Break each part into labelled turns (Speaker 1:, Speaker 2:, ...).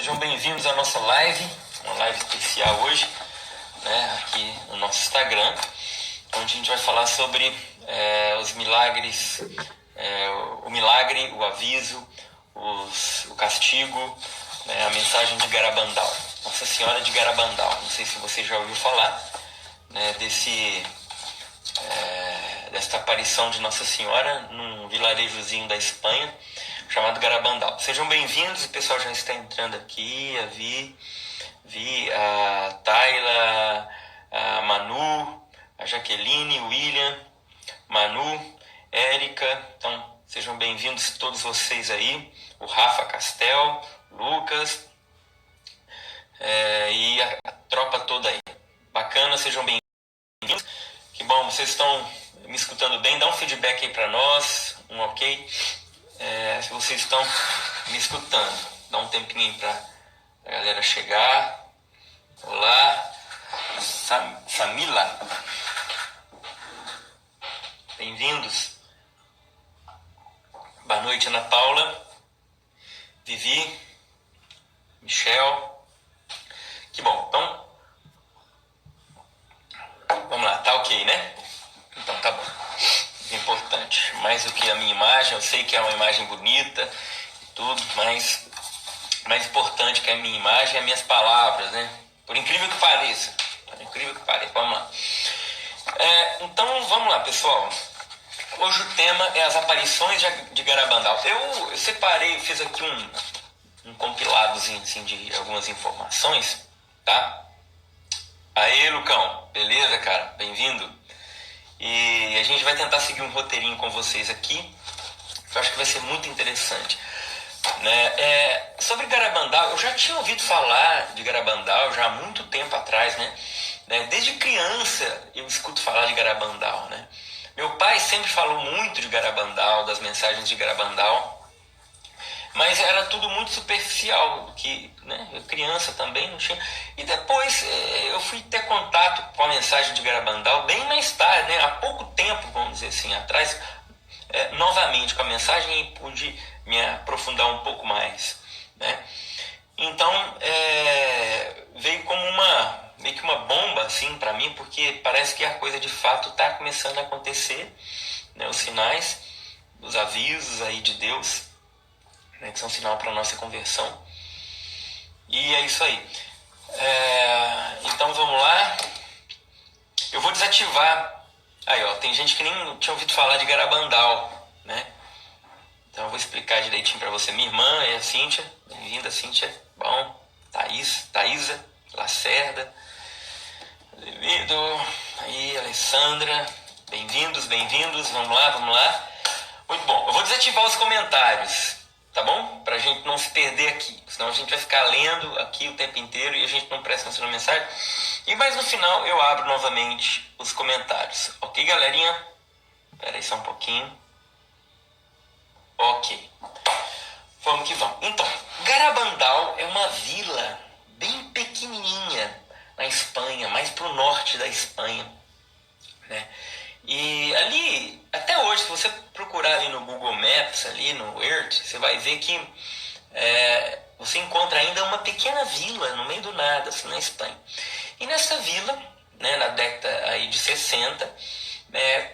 Speaker 1: Sejam bem-vindos à nossa live, uma live especial hoje, né, aqui no nosso Instagram, onde a gente vai falar sobre os milagres, o milagre, o aviso, o castigo, né, a mensagem de Garabandal, Nossa Senhora de Garabandal. Não sei se você já ouviu falar, né, desta aparição de Nossa Senhora num vilarejozinho da Espanha chamado Garabandal. Sejam bem-vindos, o pessoal já está entrando aqui, a Vi, a Tayla, a Manu, a Jaqueline, o William, Manu, Érica. Então, sejam bem-vindos todos vocês aí, o Rafa Castel, Lucas, e a tropa toda aí. Bacana, sejam bem-vindos. Que bom, vocês estão me escutando bem, dá um feedback aí para nós, um ok. Se vocês estão me escutando, dá um tempinho para a galera chegar. Olá, Samila, bem-vindos. Boa noite, Ana Paula, Vivi, Michel. Que bom, então vamos lá, tá ok, né? Então tá bom. Importante, mais do que a minha imagem, eu sei que é uma imagem bonita e tudo, mas mais importante que a minha imagem é as minhas palavras, né? Por incrível que pareça, vamos lá. Então vamos lá, pessoal. Hoje o tema é as aparições de Garabandal. Eu separei, fiz aqui um compiladozinho assim, de algumas informações, tá? Aê, Lucão, beleza, cara? Bem-vindo. E a gente vai tentar seguir um roteirinho com vocês aqui, que eu acho que vai ser muito interessante. Né? Sobre Garabandal, eu já tinha ouvido falar de Garabandal já há muito tempo atrás, né? Desde criança eu escuto falar de Garabandal, né? Meu pai sempre falou muito de Garabandal, das mensagens de Garabandal, mas era tudo muito superficial, que, né, eu criança também não tinha. E depois eu fui ter contato com a mensagem de Garabandal bem mais tarde, né, há pouco tempo, vamos dizer assim, atrás, novamente com a mensagem, e pude me aprofundar um pouco mais, né? Então veio como meio que uma bomba assim para mim, porque parece que a coisa de fato está começando a acontecer, né, os sinais, os avisos aí de Deus, que são sinal para a nossa conversão. E é isso aí. Então vamos lá. Eu vou desativar. Aí, ó, tem gente que nem tinha ouvido falar de Garabandal, né? Então eu vou explicar direitinho para você. Minha irmã é a Cíntia. Bem-vinda, Cíntia. Bom. Thaisa, Lacerda. Bem-vindo. Aí, Alessandra. Bem-vindos. Vamos lá. Muito bom. Eu vou desativar os comentários, tá bom? Pra gente não se perder aqui. Senão a gente vai ficar lendo aqui o tempo inteiro e a gente não presta atenção na mensagem. E mais no final eu abro novamente os comentários. Ok, galerinha? Espera aí só um pouquinho. Ok. Vamos que vamos. Então, Garabandal é uma vila bem pequenininha na Espanha, mais pro norte da Espanha, né? E ali, até hoje, se você procurar ali no Google Maps, ali no Earth, você vai ver que você encontra ainda uma pequena vila no meio do nada, assim, na Espanha. E nessa vila, né, na década aí de 60,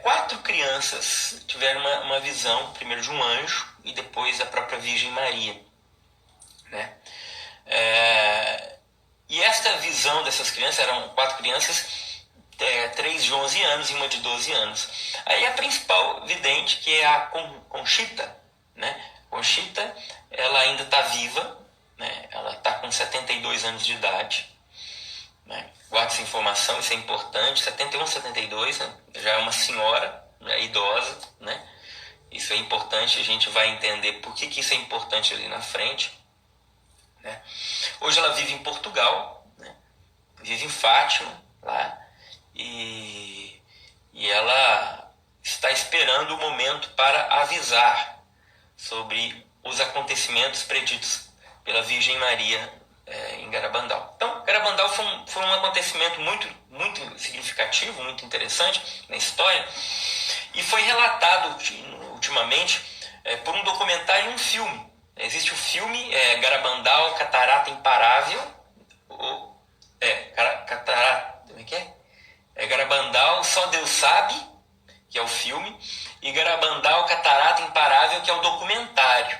Speaker 1: 4 crianças tiveram uma visão, primeiro de um anjo e depois da própria Virgem Maria, né? E esta visão dessas crianças, eram 4 crianças, 3 de 11 anos e uma de 12 anos. Aí a principal vidente, que é a Conchita, né? Conchita, ela ainda está viva, né? Ela está com 72 anos de idade, né? Guarde essa informação, isso é importante. 71, 72, né? Já é uma senhora, né? Idosa, né? Isso é importante, a gente vai entender por que isso é importante ali na frente, né? Hoje ela vive em Portugal, né? Vive em Fátima, lá. E ela está esperando o momento para avisar sobre os acontecimentos preditos pela Virgem Maria em Garabandal. Então, Garabandal foi um acontecimento muito, muito significativo, muito interessante na história, e foi relatado ultimamente por um documentário e um filme. Existe o filme Garabandal, catarata imparável, catarata, como é que é? Garabandal, Só Deus Sabe, que é o filme, e Garabandal, Catarata Imparável, que é o documentário,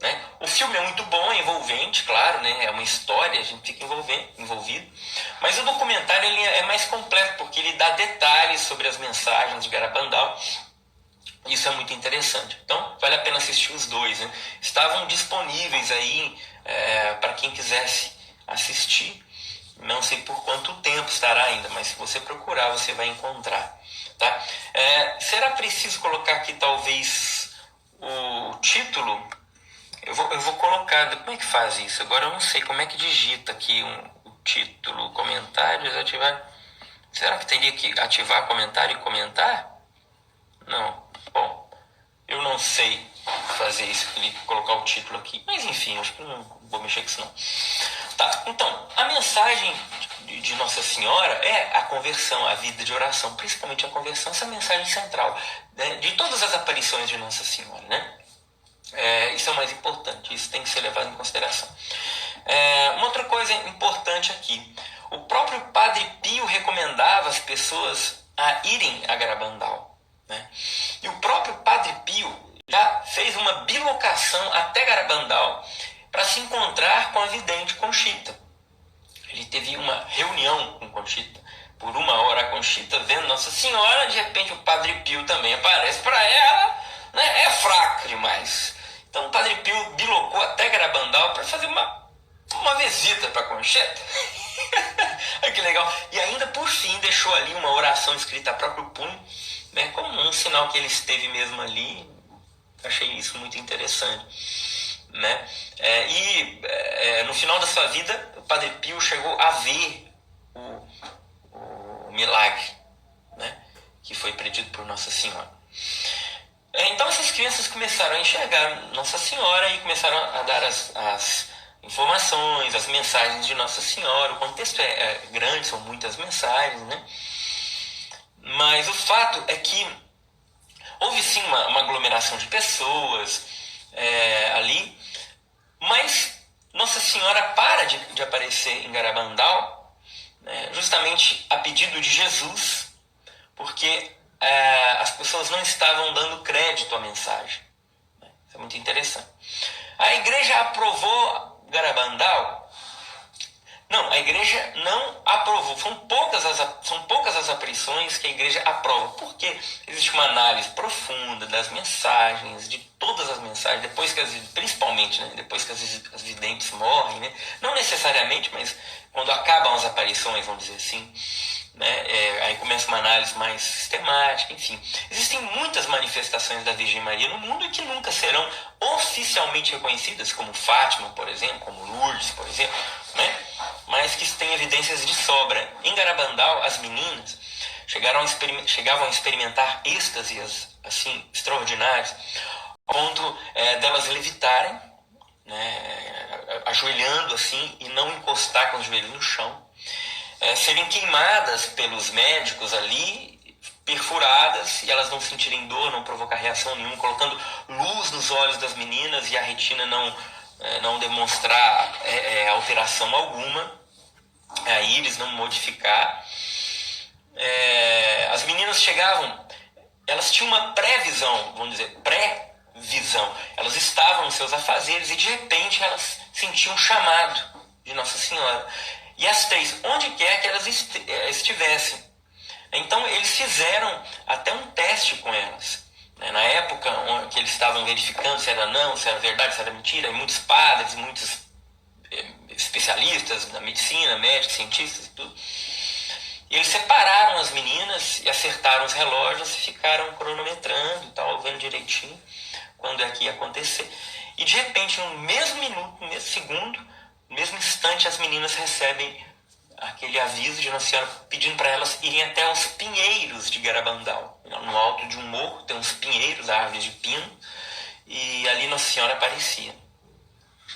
Speaker 1: né? O filme é muito bom, é envolvente, claro, né? É uma história, a gente fica envolvido, mas o documentário ele é mais completo, porque ele dá detalhes sobre as mensagens de Garabandal. Isso é muito interessante. Então, vale a pena assistir os dois, né? Estavam disponíveis aí para quem quisesse assistir. Não sei por quanto tempo estará ainda, mas se você procurar, você vai encontrar. Tá? Será preciso colocar aqui, talvez, o título? Eu vou colocar... Como é que faz isso? Agora eu não sei como é que digita aqui o título, comentários, ativar... Será que teria que ativar comentário e comentar? Não. Bom, eu não sei fazer isso, colocar o título aqui. Mas enfim, acho que não vou mexer com isso não. Tá, então, a mensagem de Nossa Senhora é a conversão, a vida de oração. Principalmente a conversão, essa é a mensagem central, né, de todas as aparições de Nossa Senhora, né? Isso é o mais importante, isso tem que ser levado em consideração. Uma outra coisa importante aqui. O próprio Padre Pio recomendava as pessoas a irem a Garabandal, né? E o próprio Padre Pio já fez uma bilocação até Garabandal para se encontrar com a vidente Conchita. Ele teve uma reunião com Conchita. Por 1 hora a Conchita vendo Nossa Senhora, de repente o Padre Pio também aparece para ela, né? É fraco demais. Então o Padre Pio bilocou até Garabandal para fazer uma visita para Conchita. Olha que legal. E ainda por fim deixou ali uma oração escrita a próprio punho, né, como um sinal que ele esteve mesmo ali. Achei isso muito interessante, né? No final da sua vida, o Padre Pio chegou a ver o milagre, né, que foi predido por Nossa Senhora. Então essas crianças começaram a enxergar Nossa Senhora e começaram a dar as informações, as mensagens de Nossa Senhora. O contexto é grande, são muitas mensagens, né? Mas o fato é que houve sim uma aglomeração de pessoas ali, mas Nossa Senhora para de aparecer em Garabandal, né, justamente a pedido de Jesus, porque as pessoas não estavam dando crédito à mensagem. Isso é muito interessante. A igreja aprovou Garabandal? Não, a igreja não aprovou. São poucas as aparições que a igreja aprova. Porque existe uma análise profunda das mensagens, de todas as mensagens, principalmente, né, depois que as videntes morrem, né? Não necessariamente, mas quando acabam as aparições, vamos dizer assim, né? Aí começa uma análise mais sistemática, enfim. Existem muitas manifestações da Virgem Maria no mundo e que nunca serão oficialmente reconhecidas, como Fátima, por exemplo, como Lourdes, por exemplo, né? Mas que têm evidências de sobra. Em Garabandal, as meninas chegavam a experimentar êxtasias assim, extraordinárias, ao ponto delas levitarem, né, ajoelhando assim e não encostar com os joelhos no chão, serem queimadas pelos médicos ali, perfuradas, e elas não sentirem dor, não provocar reação nenhuma, colocando luz nos olhos das meninas e a retina não demonstrar alteração alguma, a íris não modificar. As meninas chegavam, elas tinham uma pré-visão, vamos dizer, pré-visão. Elas estavam nos seus afazeres e de repente elas sentiam um chamado de Nossa Senhora. E as três, onde quer que elas estivessem. Então eles fizeram até um teste com elas. Na época que eles estavam verificando se era não, se era verdade, se era mentira, e muitos padres, muitos especialistas da medicina, médicos, cientistas e tudo, e eles separaram as meninas e acertaram os relógios e ficaram cronometrando e tal, vendo direitinho quando é que ia acontecer. E de repente, no mesmo minuto, no mesmo segundo, no mesmo instante, as meninas recebem aquele aviso de Nossa Senhora pedindo para elas irem até os pinheiros de Garabandal. No alto de um morro tem uns pinheiros, árvores de pino, e ali Nossa Senhora aparecia.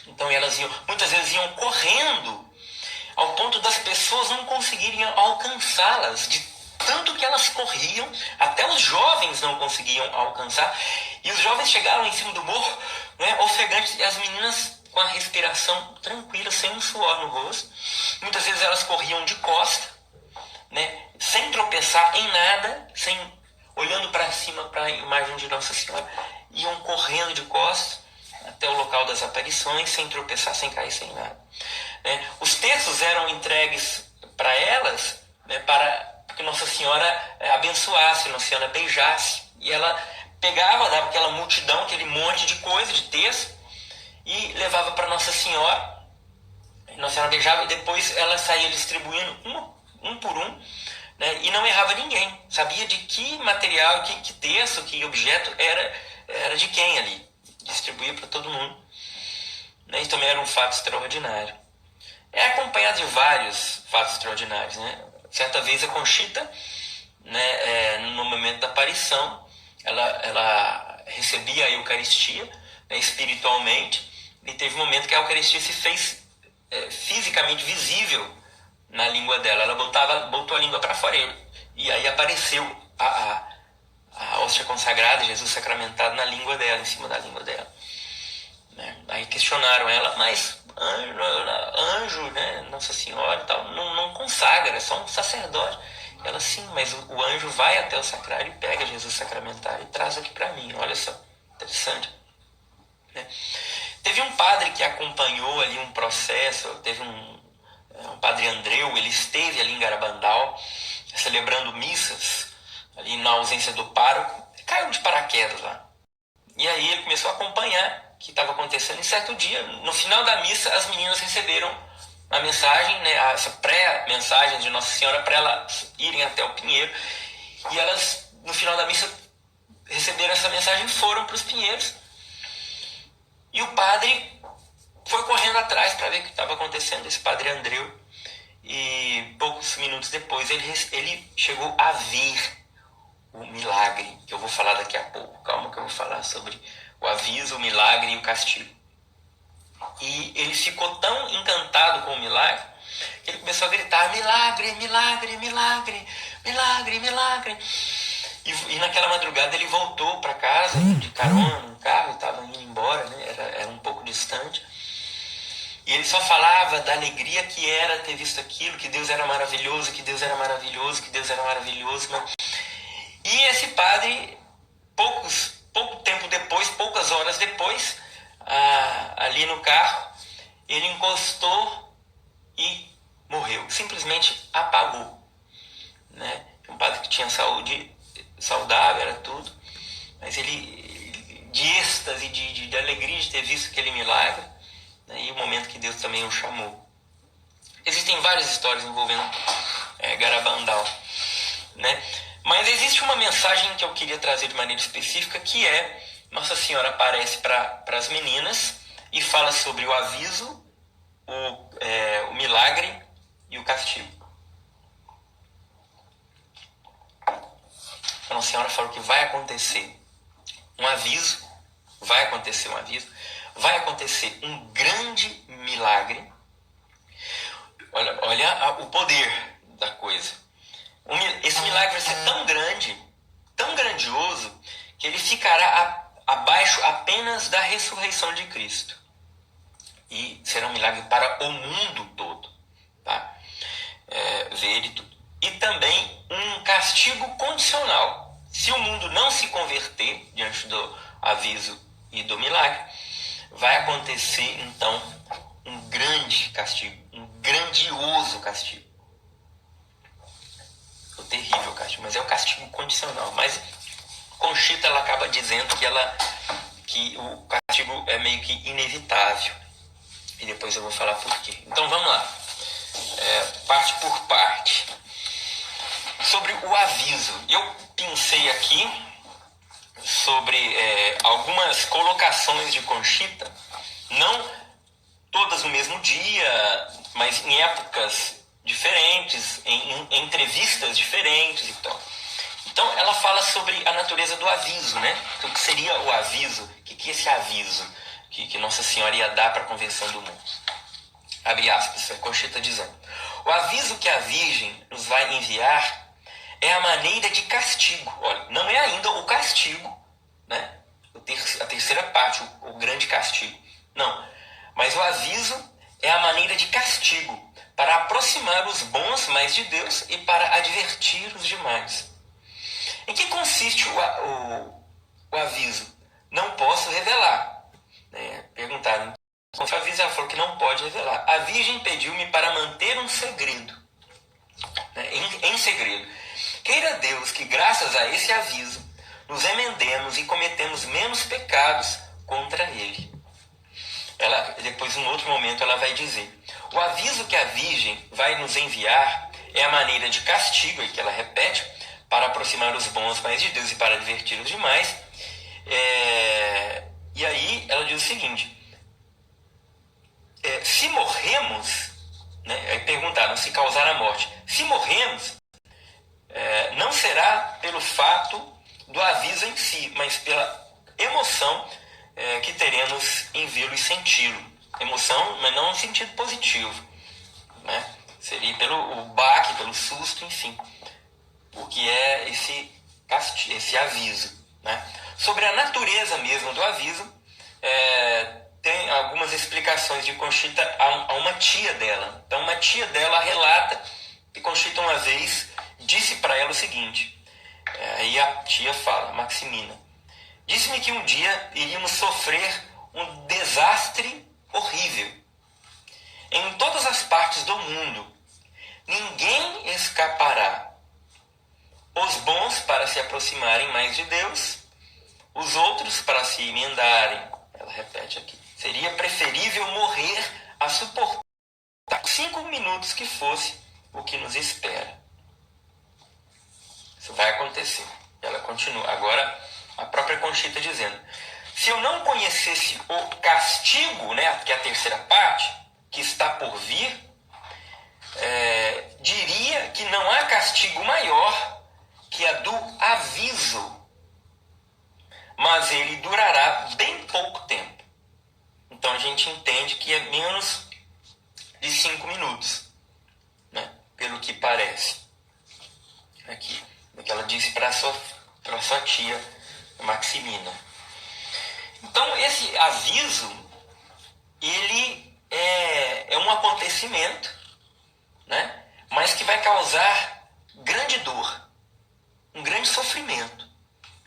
Speaker 1: Então elas muitas vezes iam correndo, ao ponto das pessoas não conseguirem alcançá-las, de tanto que elas corriam, até os jovens não conseguiam alcançar, e os jovens chegaram em cima do morro, né, ofegantes, e as meninas com a respiração tranquila, sem um suor no rosto. Muitas vezes elas corriam de costa, né, sem tropeçar em nada, olhando para cima para a imagem de Nossa Senhora, iam correndo de costas até o local das aparições, sem tropeçar, sem cair, sem nada. Né? Os terços eram entregues para elas, né, para que Nossa Senhora abençoasse, Nossa Senhora beijasse. E ela pegava, dava aquela multidão, aquele monte de coisa, de terço, e levava para Nossa Senhora. Nossa Senhora beijava e depois ela saía distribuindo um por um, né, e não errava ninguém. Sabia de que material, que terço, que objeto era de quem ali. Distribuía para todo mundo. Né, isso também era um fato extraordinário. É acompanhado de vários fatos extraordinários. Né? Certa vez a Conchita, né, no momento da aparição, ela recebia a Eucaristia, né, espiritualmente, e teve um momento que a Eucaristia se fez fisicamente visível na língua dela. Ela botou a língua para fora e aí apareceu a hóstia consagrada, Jesus sacramentado na língua dela, em cima da língua dela. Né? Aí questionaram ela, mas anjo, né, Nossa Senhora e tal, não consagra, é só um sacerdote. Ela, sim, mas o anjo vai até o sacrário e pega Jesus sacramentado e traz aqui para mim. Olha só, interessante. Né? Teve um padre que acompanhou ali um processo, teve um padre Andreu, ele esteve ali em Garabandal, celebrando missas, ali na ausência do pároco, caiu de paraquedas lá. E aí ele começou a acompanhar o que estava acontecendo. E certo dia, no final da missa, as meninas receberam a mensagem, né, essa pré-mensagem de Nossa Senhora para elas irem até o Pinheiro. E elas, no final da missa, receberam essa mensagem e foram para os Pinheiros. E o padre foi correndo atrás para ver o que estava acontecendo, esse padre Andreu. E poucos minutos depois ele chegou a ver o milagre, que eu vou falar daqui a pouco. Calma que eu vou falar sobre o aviso, o milagre e o castigo. E ele ficou tão encantado com o milagre que ele começou a gritar: milagre, milagre, milagre, milagre, milagre. E naquela madrugada ele voltou para casa de carona no carro, estava indo embora, né? Era um pouco distante. E ele só falava da alegria que era ter visto aquilo, que Deus era maravilhoso, que Deus era maravilhoso, que Deus era maravilhoso. E esse padre, pouco tempo depois, poucas horas depois, ali no carro, ele encostou e morreu. Simplesmente apagou. Né? Um padre que tinha saúde saudável, era tudo. Mas ele, de êxtase, de alegria de ter visto aquele milagre, né? E o momento que Deus também o chamou. Existem várias histórias envolvendo Garabandal. Né? Mas existe uma mensagem que eu queria trazer de maneira específica, que é: Nossa Senhora aparece para as meninas e fala sobre o aviso, o milagre e o castigo. A Nossa Senhora falou que vai acontecer um aviso, vai acontecer um grande milagre. Olha o poder da coisa. Esse milagre vai ser tão grande, tão grandioso, que ele ficará abaixo apenas da ressurreição de Cristo. E será um milagre para o mundo todo. Tá? Ver e tudo. E também um castigo condicional. Se o mundo não se converter diante do aviso e do milagre, vai acontecer então um grande castigo, um grandioso castigo. O terrível castigo, mas é o castigo condicional. Mas Conchita, ela acaba dizendo que o castigo é meio que inevitável. E depois eu vou falar por quê. Então vamos lá. Parte por parte. Sobre o aviso. Eu pensei aqui sobre algumas colocações de Conchita, não todas no mesmo dia, mas em épocas diferentes, em entrevistas diferentes e tal. Então ela fala sobre a natureza do aviso, né? Então, o que seria o aviso? O que é esse aviso que Nossa Senhora ia dar para a conversão do mundo? Abre aspas, a Conchita dizendo: o aviso que a Virgem nos vai enviar é a maneira de castigo. Olha, não é ainda o castigo, né? A terceira parte, o grande castigo. Não. Mas o aviso é a maneira de castigo, para aproximar os bons mais de Deus e para advertir os demais. Em que consiste o aviso? Não posso revelar. Perguntaram. O aviso, ela falou que não pode revelar. A Virgem pediu-me para manter um segredo. Em segredo. Queira Deus que, graças a esse aviso, nos emendemos e cometemos menos pecados contra Ele. Depois, em outro momento, ela vai dizer: o aviso que a Virgem vai nos enviar é a maneira de castigo, e que ela repete, para aproximar os bons mais de Deus e para advertir os demais. E aí ela diz o seguinte: se morremos, aí perguntaram se causar a morte, se morremos, não será pelo fato do aviso em si, mas pela emoção que teremos em vê-lo e senti-lo. Emoção, mas não no sentido positivo, né? Seria pelo baque, pelo susto, enfim. O que é esse aviso, né? Sobre a natureza mesmo do aviso, tem algumas explicações de Conchita a uma tia dela. Então, uma tia dela relata que Conchita uma vez disse para ela o seguinte, aí a tia fala, Maximina: disse-me que um dia iríamos sofrer um desastre horrível. Em todas as partes do mundo, ninguém escapará. Os bons para se aproximarem mais de Deus, os outros para se emendarem. Ela repete aqui: seria preferível morrer a suportar 5 minutos que fosse o que nos espera. Isso vai acontecer. Ela continua. Agora, a própria Conchita dizendo: se eu não conhecesse o castigo, que é a terceira parte, que está por vir, diria que não há castigo maior que a do aviso, mas ele durará bem pouco tempo. Então a gente entende que é menos de 5 minutos, pelo que parece. Aqui, o que ela disse para sua tia Maximina. Então esse aviso, ele é um acontecimento, mas que vai causar grande dor, um grande sofrimento.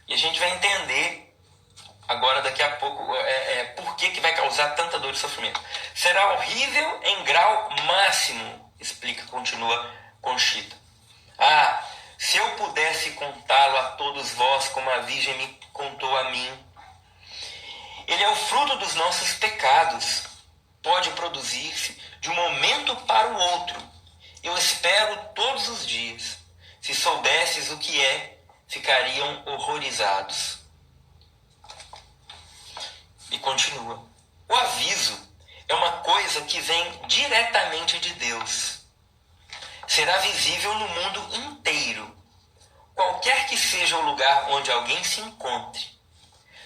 Speaker 1: E a gente vai entender agora, daqui a pouco, por que vai causar tanta dor e sofrimento. Será horrível em grau máximo, continua Conchita. Se eu pudesse contá-lo a todos vós como a Virgem me contou a mim. Ele é o fruto dos nossos pecados. Pode produzir-se de um momento para o outro. Eu espero todos os dias. Se soubesses o que ficariam horrorizados. E continua: o aviso é uma coisa que vem diretamente de Deus. Será visível no mundo inteiro, qualquer que seja o lugar onde alguém se encontre.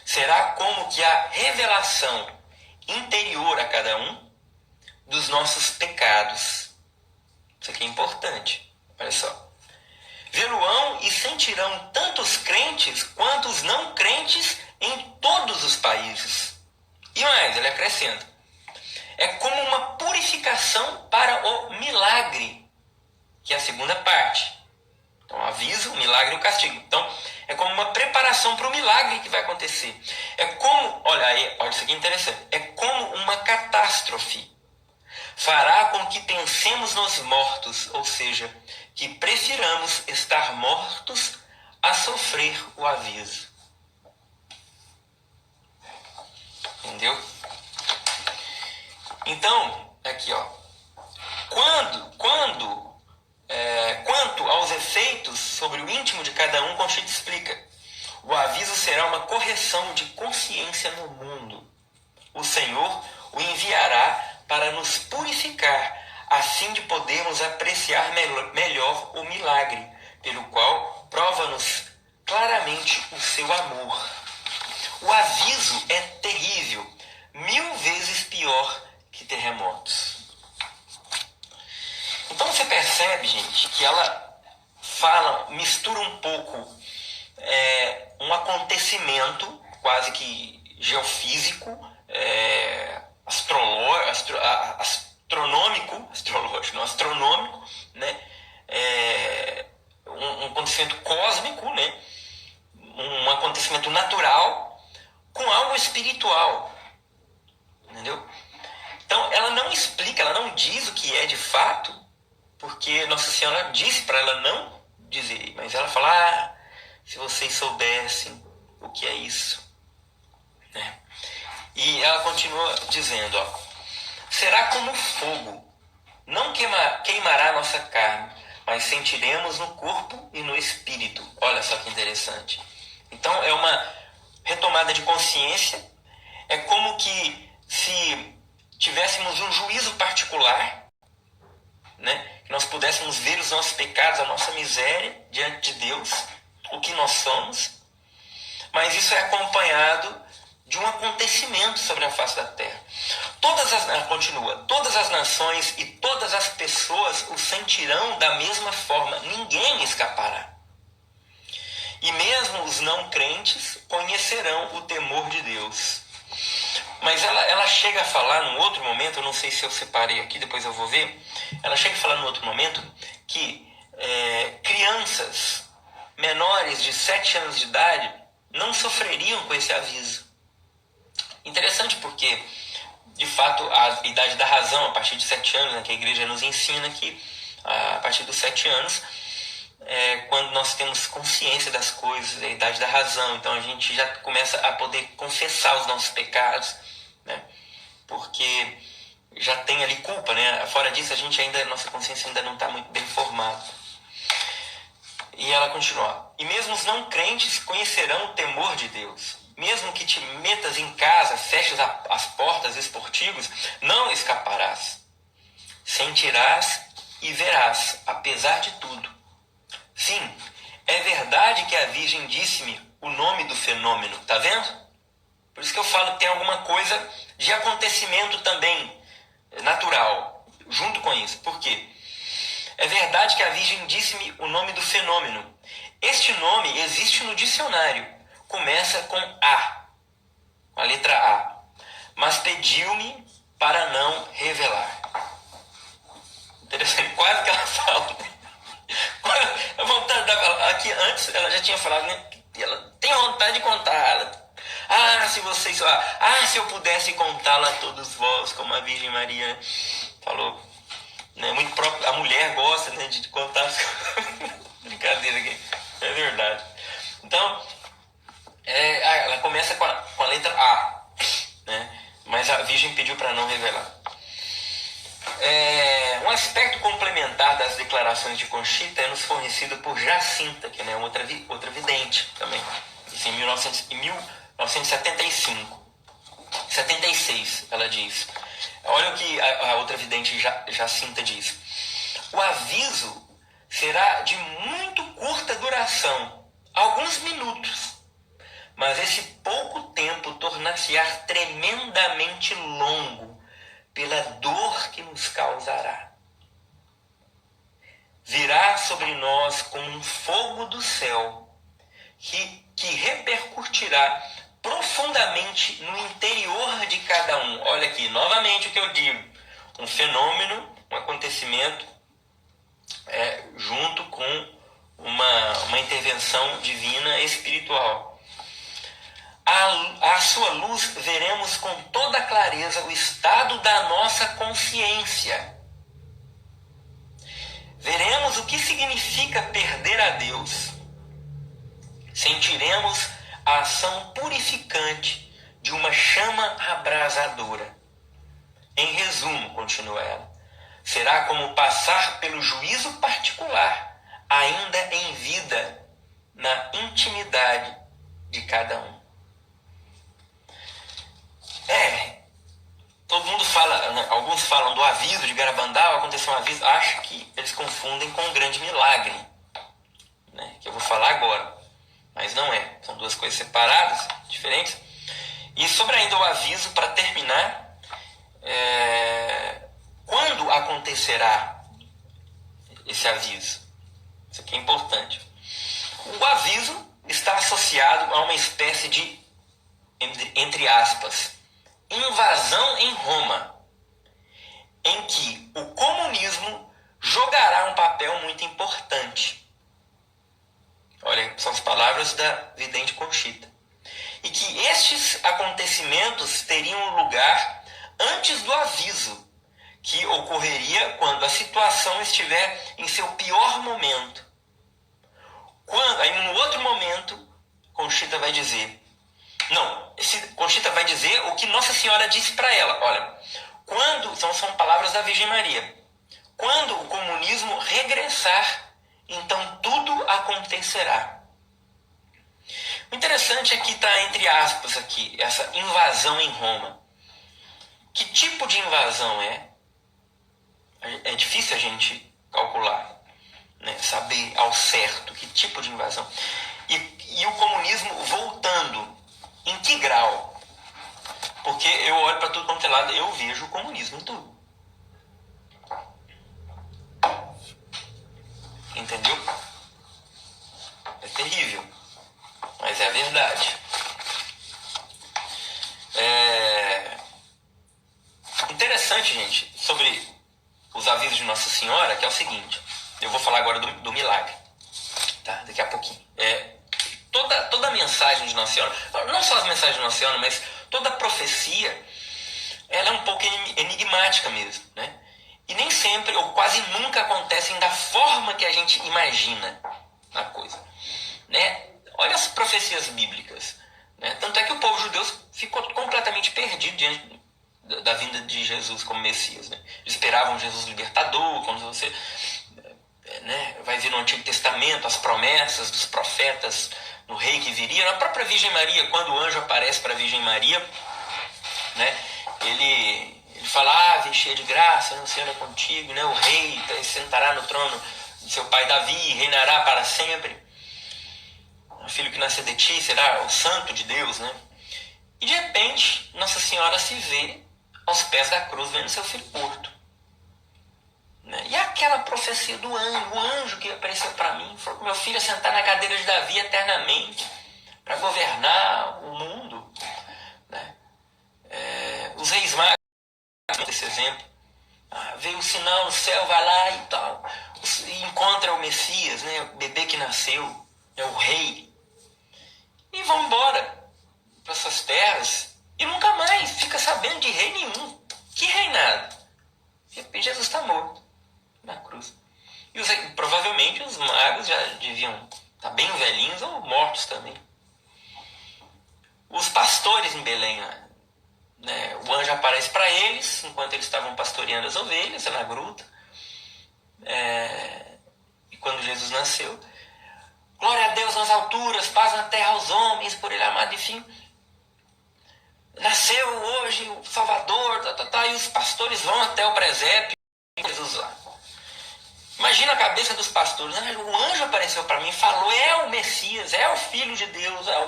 Speaker 1: Será como que a revelação interior a cada um dos nossos pecados. Isso aqui é importante. Olha só. Vê-lo-ão e sentirão tanto os crentes quanto os não crentes em todos os países. E mais, ele acrescenta: é como uma purificação para o milagre, que é a segunda parte. Então, aviso, o milagre e o castigo. Então, é como uma preparação para o milagre que vai acontecer. É como, olha isso aqui é interessante, é como uma catástrofe. Fará com que pensemos nos mortos, ou seja, que prefiramos estar mortos a sofrer o aviso. Entendeu? Então, aqui, quanto aos efeitos sobre o íntimo de cada um, Conchita explica: o aviso será uma correção de consciência no mundo. O Senhor o enviará para nos purificar, a fim de podermos apreciar melhor o milagre, pelo qual prova-nos claramente o seu amor. O aviso é terrível, 1000 vezes pior que terremotos. Então você percebe, gente, que ela mistura um pouco um acontecimento quase que geofísico, as astronômico, né? Um acontecimento cósmico, né? Um acontecimento natural com algo espiritual, entendeu? Então ela não explica, ela não diz o que é de fato, porque Nossa Senhora disse para ela não dizer, mas ela fala: se vocês soubessem o que é isso, né? E ela continua dizendo, será como fogo, não queimará nossa carne, mas sentiremos no corpo e no espírito. Olha só que interessante. Então é uma retomada de consciência, é como que se tivéssemos um juízo particular, né? Que nós pudéssemos ver os nossos pecados, a nossa miséria diante de Deus, o que nós somos, mas isso é acompanhado de um acontecimento sobre a face da terra. Todas as nações e todas as pessoas o sentirão da mesma forma, ninguém escapará. E mesmo os não crentes conhecerão o temor de Deus. Mas ela chega a falar num outro momento, eu não sei se eu separei aqui, depois eu vou ver, ela chega a falar num outro momento que crianças menores de 7 anos de idade não sofreriam com esse aviso. Interessante porque, de fato, a idade da razão, a partir de 7 anos, né, que a igreja nos ensina que a partir dos 7 anos, quando nós temos consciência das coisas, a idade da razão, então a gente já começa a poder confessar os nossos pecados, né, porque já tem ali culpa, né? Fora disso, nossa consciência ainda não está muito bem formada. E ela continua: e mesmo os não crentes conhecerão o temor de Deus. Mesmo que te metas em casa, feches as portas e os portigos, não escaparás. Sentirás e verás, apesar de tudo. Sim, é verdade que a Virgem disse-me o nome do fenômeno, tá vendo? Por isso que eu falo que tem alguma coisa de acontecimento também natural, junto com isso. Por quê? É verdade que a Virgem disse-me o nome do fenômeno. Este nome existe no dicionário. Começa com A, com a letra A. Mas pediu-me para não revelar. Interessante, quase que ela fala. Aqui antes ela já tinha falado, né? Ela tem vontade de contar. Se eu pudesse contá-la a todos vós, como a Virgem Maria falou. Né? Muito próprio, a mulher gosta, né, de contar as coisas. Brincadeira aqui. É verdade. Então, ela começa com a letra A, né? Mas a Virgem pediu para não revelar. Um aspecto complementar das declarações de Conchita é nos fornecido por Jacinta, que é outra vidente também, isso em 1975. 76, ela diz. Olha o que a outra vidente Jacinta diz: o aviso será de muito curta duração, alguns minutos, mas esse pouco tempo tornar-se-á tremendamente longo pela dor que nos causará. Virá sobre nós como um fogo do céu que repercutirá profundamente no interior de cada um. Olha aqui, novamente o que eu digo. Um fenômeno, um acontecimento, junto com uma intervenção divina espiritual. À sua luz veremos com toda clareza o estado da nossa consciência. Veremos o que significa perder a Deus. Sentiremos a ação purificante de uma chama abrasadora. Em resumo, continua ela, será como passar pelo juízo particular, ainda em vida, na intimidade de cada um. Todo mundo fala, né? Alguns falam do aviso de Garabandal, aconteceu um aviso, acho que eles confundem com um grande milagre, né? Que eu vou falar agora, mas não é, são duas coisas separadas, diferentes. E sobre ainda o aviso, para terminar, quando acontecerá esse aviso? Isso aqui é importante. O aviso está associado a uma espécie de, entre aspas, invasão em Roma, em que o comunismo jogará um papel muito importante. Olha, são as palavras da vidente Conchita. E que estes acontecimentos teriam lugar antes do aviso, que ocorreria quando a situação estiver em seu pior momento. Aí, no outro momento, Conchita vai dizer... Conchita vai dizer o que Nossa Senhora disse para ela. Olha, são palavras da Virgem Maria. Quando o comunismo regressar, então tudo acontecerá. O interessante é que está entre aspas aqui, essa invasão em Roma. Que tipo de invasão é? É difícil a gente calcular, né? Saber ao certo que tipo de invasão. E o comunismo voltando, em que grau? Porque eu olho para tudo quanto é lado, eu vejo o comunismo em tudo. Entendeu? É terrível, mas é a verdade. Interessante, gente, sobre os avisos de Nossa Senhora, que é o seguinte. Eu vou falar agora do milagre, tá? Daqui a pouquinho. Toda a mensagem de Nossa Senhora, não só as mensagens de Nossa Senhora, mas toda a profecia, ela é um pouco enigmática mesmo, né? E nem sempre, ou quase nunca, acontecem da forma que a gente imagina a coisa, né? Olha as profecias bíblicas, né? Tanto é que o povo judeu ficou completamente perdido diante da vinda de Jesus como Messias, né? Eles esperavam Jesus libertador, quando você... né, vai ver no Antigo Testamento as promessas dos profetas no rei que viria. Na própria Virgem Maria, quando o anjo aparece para a Virgem Maria, né, ele fala: Ave, cheia de graça, o Senhor é contigo, né, o rei sentará no trono de seu pai Davi e reinará para sempre. O filho que nascer de ti será o santo de Deus, né? E de repente Nossa Senhora se vê aos pés da cruz vendo seu filho morto. E aquela profecia do anjo, o anjo que apareceu para mim, falou que meu filho ia sentar na cadeira de Davi eternamente, para governar o mundo. Né? Os reis magos, esse exemplo, veio o sinal no céu, vai lá e tal, e encontra o Messias, né? O bebê que nasceu, o rei, e vão embora para essas terras, e nunca mais fica sabendo de rei nenhum. Que reinado? Jesus está morto na cruz. E provavelmente os magos já deviam estar bem velhinhos ou mortos também. Os pastores em Belém, né, o anjo aparece para eles enquanto eles estavam pastoreando as ovelhas na gruta. E quando Jesus nasceu, glória a Deus nas alturas, paz na terra aos homens, por ele amado, enfim. Nasceu hoje o Salvador, e os pastores vão até o presépio e Jesus lá. Imagina a cabeça dos pastores. O anjo apareceu para mim e falou: é o Messias, é o Filho de Deus, é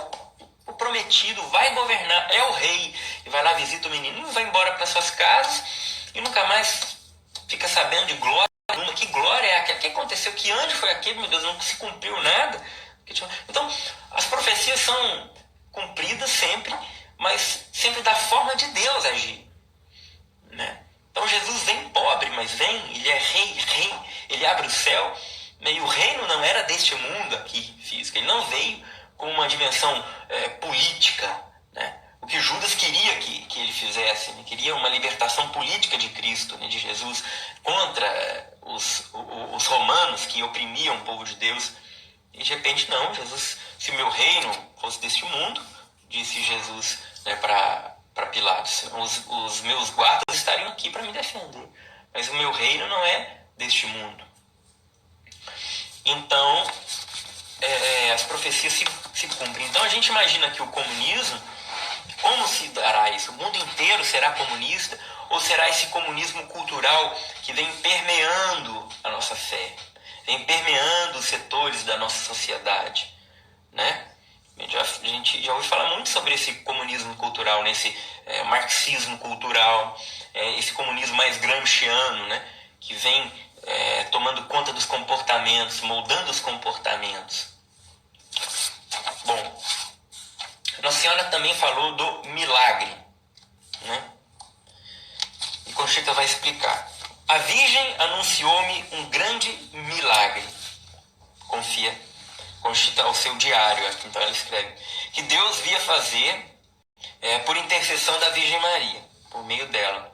Speaker 1: o prometido, vai governar, é o rei. E vai lá, visita o menino e vai embora para suas casas e nunca mais fica sabendo de glória nenhuma. Que glória é aquela? O que aconteceu? Que anjo foi aquele? Meu Deus, não se cumpriu nada. Então, as profecias são cumpridas sempre, mas sempre da forma de Deus agir, né? Então Jesus vem pobre, mas vem, ele é rei, ele abre o céu, né? E o reino não era deste mundo aqui, físico, ele não veio com uma dimensão política, né? O que Judas queria que ele fizesse, ele queria uma libertação política de Cristo, né? De Jesus, contra os romanos que oprimiam o povo de Deus. E de repente não, Jesus, se o meu reino fosse deste mundo, disse Jesus, né, para Pilatos, os meus guardas estariam aqui para me defender, mas o meu reino não é deste mundo. Então as profecias se cumprem. Então a gente imagina que o comunismo, como se dará isso? O mundo inteiro será comunista, ou será esse comunismo cultural que vem permeando a nossa fé, vem permeando os setores da nossa sociedade, né? A gente já ouviu falar muito sobre esse comunismo cultural, nesse marxismo cultural, esse comunismo mais gramsciano, né? Que vem tomando conta dos comportamentos, moldando os comportamentos. Bom, Nossa Senhora também falou do milagre. né? E Conchita vai explicar. A Virgem anunciou-me um grande milagre. Confia Conchita ao seu diário, então ela escreve, que Deus via fazer por intercessão da Virgem Maria, por meio dela.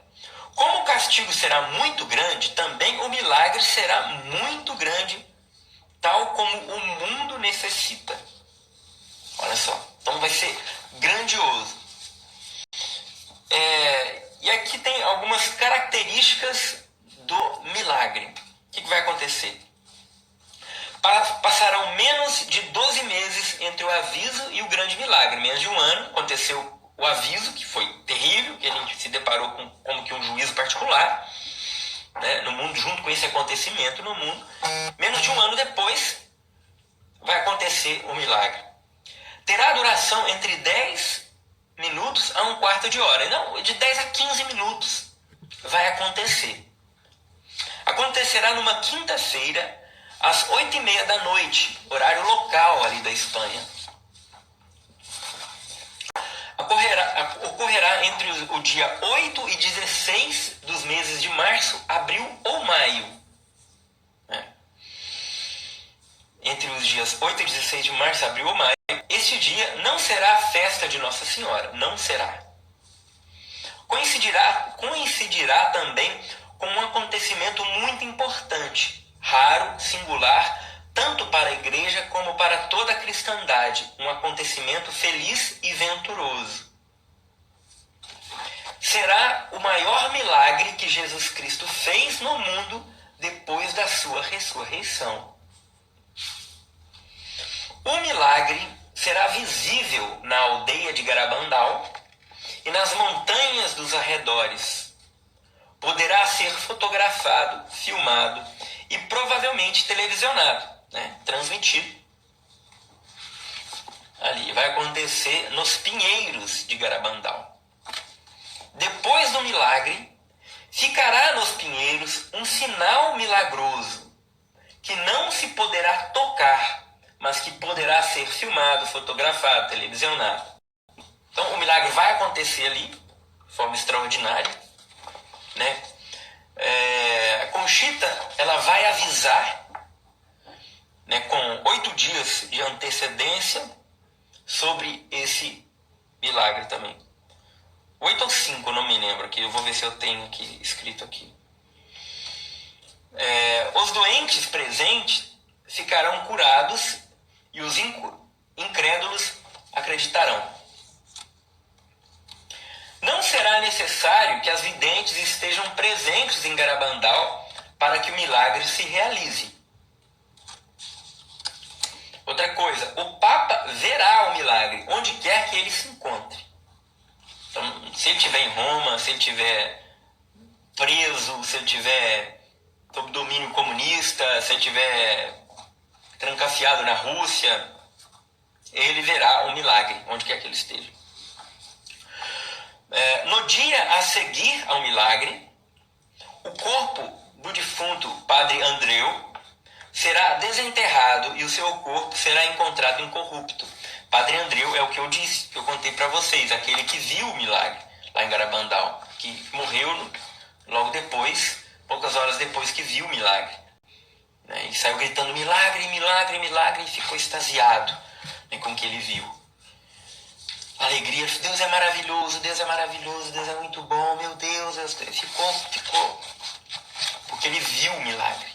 Speaker 1: Como o castigo será muito grande, também o milagre será muito grande, tal como o mundo necessita. Olha só, então vai ser grandioso. E aqui tem algumas características do milagre. O que vai acontecer? Passarão menos de 12 meses entre o aviso e o grande milagre. Menos de um ano aconteceu o aviso, que foi terrível, que a gente se deparou com como que um juízo particular, né, no mundo, junto com esse acontecimento no mundo. Menos de um ano depois vai acontecer o milagre. Terá duração entre 10 minutos a um quarto de hora. Não, de 10 a 15 minutos vai acontecer. Acontecerá numa quinta-feira, às 8h30 da noite, horário local ali da Espanha. Ocorrerá entre o dia 8 e 16 dos meses de março, abril ou maio. Entre os dias 8 e 16 de março, abril ou maio, este dia não será a festa de Nossa Senhora, não será. Coincidirá também com um acontecimento muito importante, raro, singular, tanto para a igreja como para toda a cristandade, um acontecimento feliz e venturoso. Será o maior milagre que Jesus Cristo fez no mundo depois da sua ressurreição. O milagre será visível na aldeia de Garabandal e nas montanhas dos arredores. Poderá ser fotografado, filmado e provavelmente televisionado, transmitido. Ali vai acontecer nos Pinheiros de Garabandal. Depois do milagre, ficará nos Pinheiros um sinal milagroso que não se poderá tocar, mas que poderá ser filmado, fotografado, televisionado. Então o milagre vai acontecer ali, de forma extraordinária, né? A Conchita, ela vai avisar, né, com 8 dias de antecedência sobre esse milagre também. 8 ou 5, não me lembro aqui, eu vou ver se eu tenho aqui escrito aqui. Os doentes presentes ficarão curados e os incrédulos acreditarão. Não será necessário que as videntes estejam presentes em Garabandal para que o milagre se realize. Outra coisa, o Papa verá o milagre onde quer que ele se encontre. Então, se ele estiver em Roma, se ele estiver preso, se ele estiver sob domínio comunista, se ele estiver trancafiado na Rússia, ele verá o milagre onde quer que ele esteja. No dia a seguir ao milagre, o corpo do defunto Padre Andreu será desenterrado e o seu corpo será encontrado incorrupto. Padre Andreu é o que eu disse, que eu contei para vocês, aquele que viu o milagre lá em Garabandal, que morreu logo depois, poucas horas depois que viu o milagre, né? E saiu gritando milagre, milagre, milagre, e ficou extasiado, né, com o que ele viu. Alegria, Deus é maravilhoso, Deus é maravilhoso, Deus é muito bom, meu Deus, ficou, porque ele viu o milagre.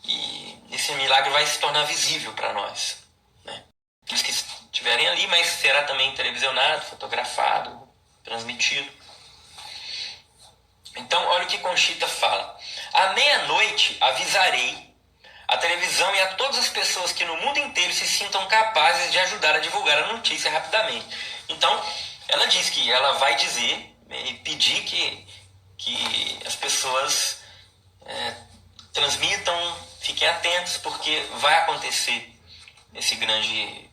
Speaker 1: E esse milagre vai se tornar visível para nós, né? Aqueles que estiverem ali, mas será também televisionado, fotografado, transmitido. Então, olha o que Conchita fala. À meia-noite avisarei a televisão e a todas as pessoas que no mundo inteiro se sintam capazes de ajudar a divulgar a notícia rapidamente. Então, ela diz que ela vai dizer, né, e pedir que as pessoas transmitam, fiquem atentos, porque vai acontecer esse grande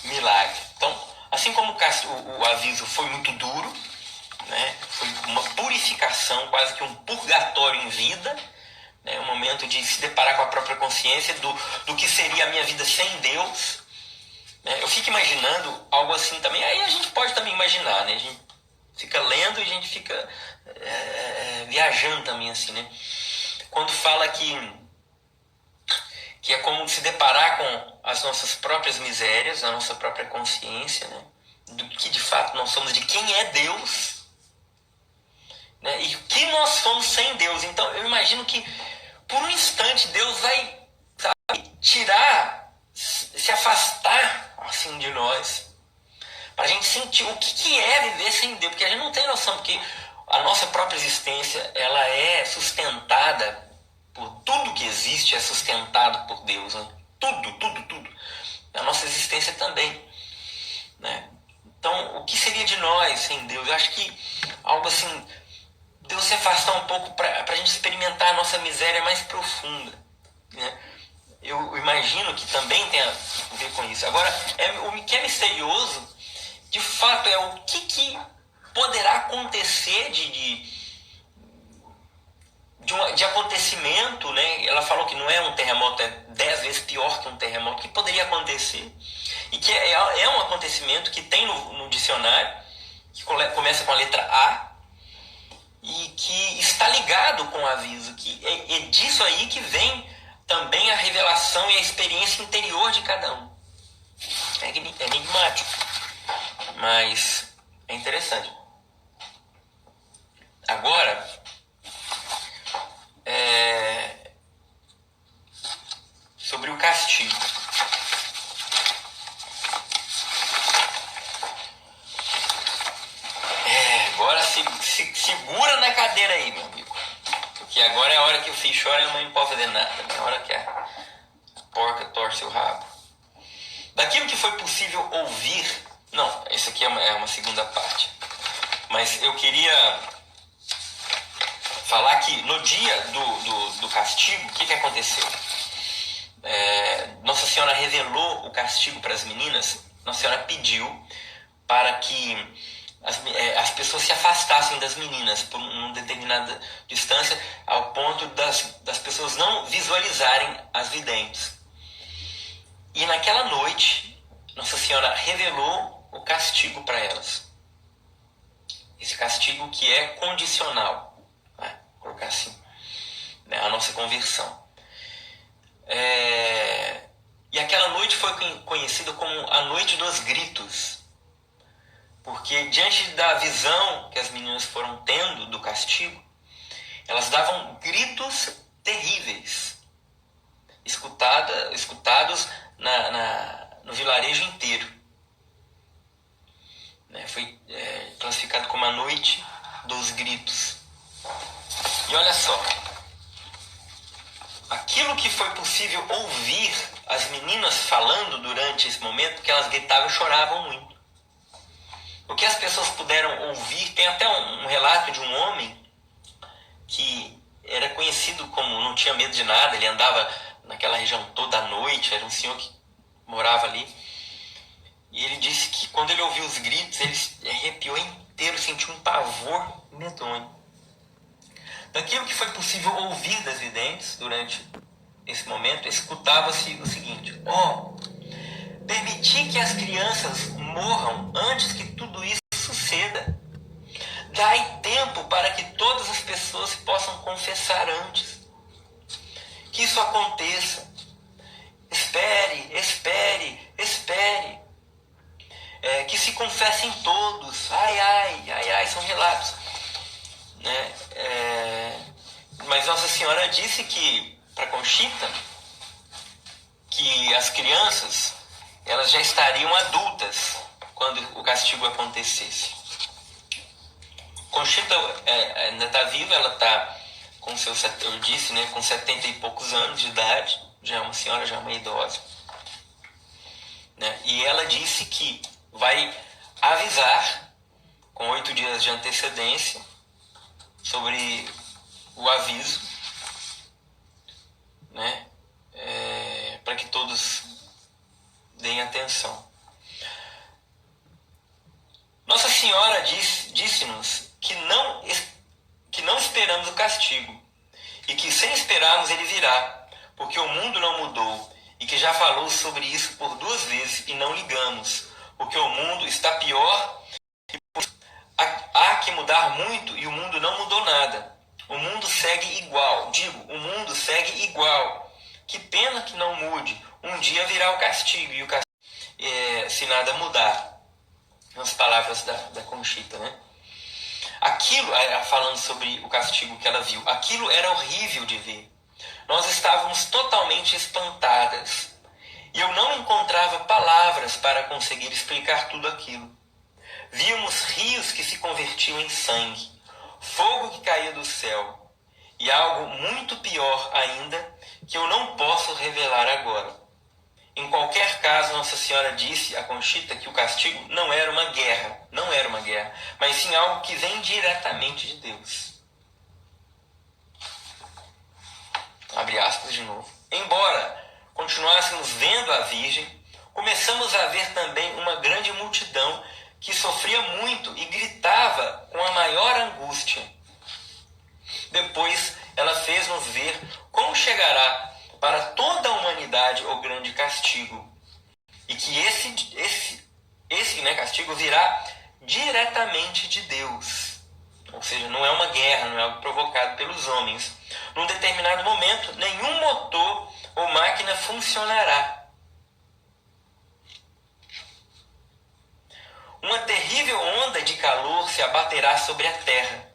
Speaker 1: milagre. Então, assim como o aviso foi muito duro, né, foi uma purificação, quase que um purgatório em vida, um momento de se deparar com a própria consciência do que seria a minha vida sem Deus, né? Eu fico imaginando algo assim também. Aí a gente pode também imaginar, né? A gente fica lendo e a gente fica viajando também assim, né? Quando fala que é como se deparar com as nossas próprias misérias, a nossa própria consciência, né? Do que de fato nós somos, de quem é Deus, né? E o que nós somos sem Deus. Então eu imagino que por um instante Deus vai, sabe, tirar, se afastar assim de nós, para a gente sentir o que é viver sem Deus, porque a gente não tem noção, porque a nossa própria existência ela é sustentada por tudo que existe, é sustentado por Deus, né? Tudo. A nossa existência também, né? Então, o que seria de nós sem Deus? Eu acho que algo assim, Deus se afastar um pouco para a gente experimentar a nossa miséria mais profunda, né? Eu imagino que também tem a ver com isso. Agora, o que é misterioso, de fato, é o que poderá acontecer de acontecimento, né? Ela falou que não é um terremoto, é 10 vezes pior que um terremoto, que poderia acontecer. E que é um acontecimento que tem no dicionário, que começa com a letra A, e que está ligado com o aviso, que é disso aí que vem também a revelação e a experiência interior de cada um. É enigmático, mas é interessante. Agora, sobre o castigo. Agora se segura na cadeira aí, meu amigo. Porque agora é a hora que o filho chora e a mãe não pode fazer nada. É a hora que a porca torce o rabo. Daquilo que foi possível ouvir... Não, isso aqui é uma segunda parte. Mas eu queria falar que no dia do castigo, o que aconteceu? Nossa Senhora revelou o castigo para as meninas. Nossa Senhora pediu para que as pessoas se afastassem das meninas por uma determinada distância, ao ponto das pessoas não visualizarem as videntes. E naquela noite, Nossa Senhora revelou o castigo para elas. Esse castigo que é condicional, né? Vou colocar assim, né? A nossa conversão. E aquela noite foi conhecida como a Noite dos Gritos, porque diante da visão que as meninas foram tendo do castigo, elas davam gritos terríveis, escutados no vilarejo inteiro. Foi classificado como a Noite dos Gritos. E olha só, aquilo que foi possível ouvir as meninas falando durante esse momento, que elas gritavam e choravam muito. O que as pessoas puderam ouvir, tem até um relato de um homem que era conhecido como não tinha medo de nada, ele andava naquela região toda à noite, era um senhor que morava ali. E ele disse que quando ele ouviu os gritos, ele arrepiou inteiro, sentiu um pavor medonho. Daquilo que foi possível ouvir das videntes durante esse momento, escutava-se o seguinte: permitir que as crianças morram antes que tudo isso suceda. Dai tempo para que todas as pessoas possam confessar antes. Que isso aconteça. Espere. Que se confessem todos. Ai, são relatos. Né? Mas Nossa Senhora disse que, para Conchita, que as crianças elas já estariam adultas quando o castigo acontecesse. Conchita ainda está viva, ela está com seus, eu disse, né, com 70 e poucos anos de idade, já é uma senhora, já é uma idosa. Né? E ela disse que vai avisar com 8 dias de antecedência sobre o aviso, né? Para que todos deem atenção. Nossa Senhora disse-nos que não esperamos o castigo e que sem esperarmos ele virá, porque o mundo não mudou e que já falou sobre isso por 2 vezes e não ligamos, porque o mundo está pior e há que mudar muito e o mundo não mudou nada. O mundo segue igual, o mundo segue igual. Que pena que não mude. Um dia virá o castigo, e o castigo se nada mudar. Nas palavras da Conchita, né? Aquilo, falando sobre o castigo que ela viu, aquilo era horrível de ver. Nós estávamos totalmente espantadas. E eu não encontrava palavras para conseguir explicar tudo aquilo. Víamos rios que se convertiam em sangue, fogo que caía do céu, e algo muito pior ainda que eu não posso revelar agora. Em qualquer caso, Nossa Senhora disse a Conchita que o castigo não era uma guerra, mas sim algo que vem diretamente de Deus. Abre aspas de novo. Embora continuássemos vendo a Virgem, começamos a ver também uma grande multidão que sofria muito e gritava com a maior angústia. Depois ela fez-nos ver como chegará para toda a humanidade o grande castigo, e que esse castigo virá diretamente de Deus. Ou seja, não é uma guerra, não é algo provocado pelos homens. Num determinado momento, nenhum motor ou máquina funcionará. Uma terrível onda de calor se abaterá sobre a terra,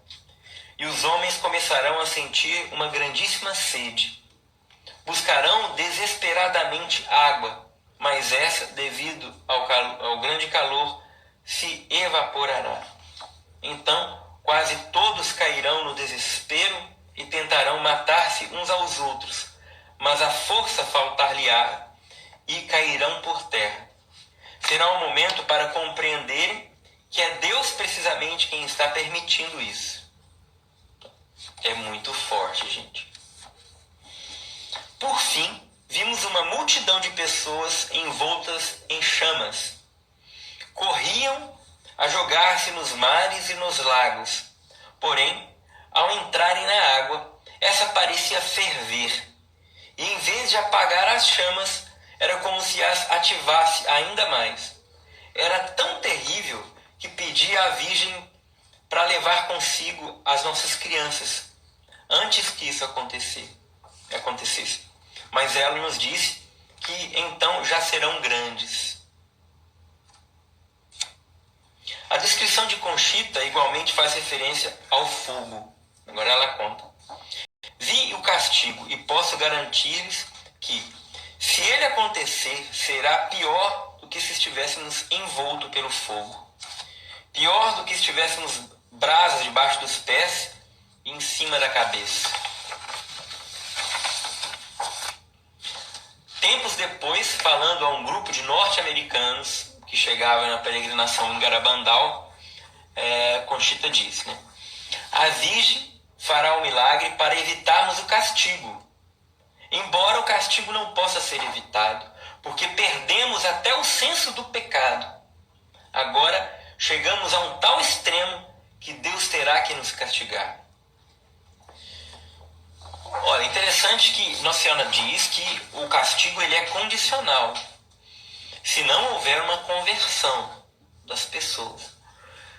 Speaker 1: e os homens começarão a sentir uma grandíssima sede. Buscarão desesperadamente água, mas essa, devido ao grande calor, se evaporará. Então, quase todos cairão no desespero e tentarão matar-se uns aos outros, mas a força faltar-lhe-á e cairão por terra. Será um momento para compreenderem que é Deus precisamente quem está permitindo isso. É muito forte, gente. Por fim, vimos uma multidão de pessoas envoltas em chamas. Corriam a jogar-se nos mares e nos lagos. Porém, ao entrarem na água, essa parecia ferver. E em vez de apagar as chamas, era como se as ativasse ainda mais. Era tão terrível que pedia à Virgem para levar consigo as nossas crianças, antes que isso acontecesse. Mas ela nos disse que então já serão grandes. A descrição de Conchita igualmente faz referência ao fogo. Agora ela conta. Vi o castigo e posso garantir-lhes que, se ele acontecer, será pior do que se estivéssemos envolto pelo fogo. Pior do que se estivéssemos brasas debaixo dos pés e em cima da cabeça. Tempos depois, falando a um grupo de norte-americanos que chegavam na peregrinação em Garabandal, Conchita disse, né? A Virgem fará um milagre para evitarmos o castigo. Embora o castigo não possa ser evitado, porque perdemos até o senso do pecado. Agora chegamos a um tal extremo que Deus terá que nos castigar. Olha, interessante que Nossa Senhora diz que o castigo ele é condicional. Se não houver uma conversão das pessoas.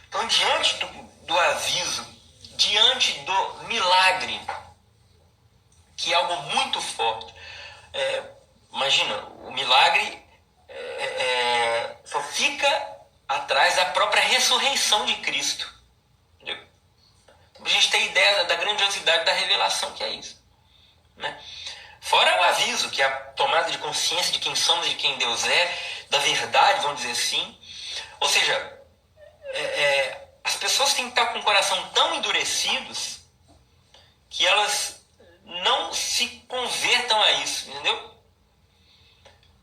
Speaker 1: Então, diante do aviso, diante do milagre, que é algo muito forte. Imagina, o milagre só fica atrás da própria ressurreição de Cristo. Entendeu? Então, a gente tem ideia da grandiosidade da revelação que é isso. Né? Fora o aviso, que é a tomada de consciência de quem somos, de quem Deus é, da verdade, vamos dizer assim. Ou seja, as pessoas têm que estar com o coração tão endurecidos que elas não se convertam a isso, entendeu?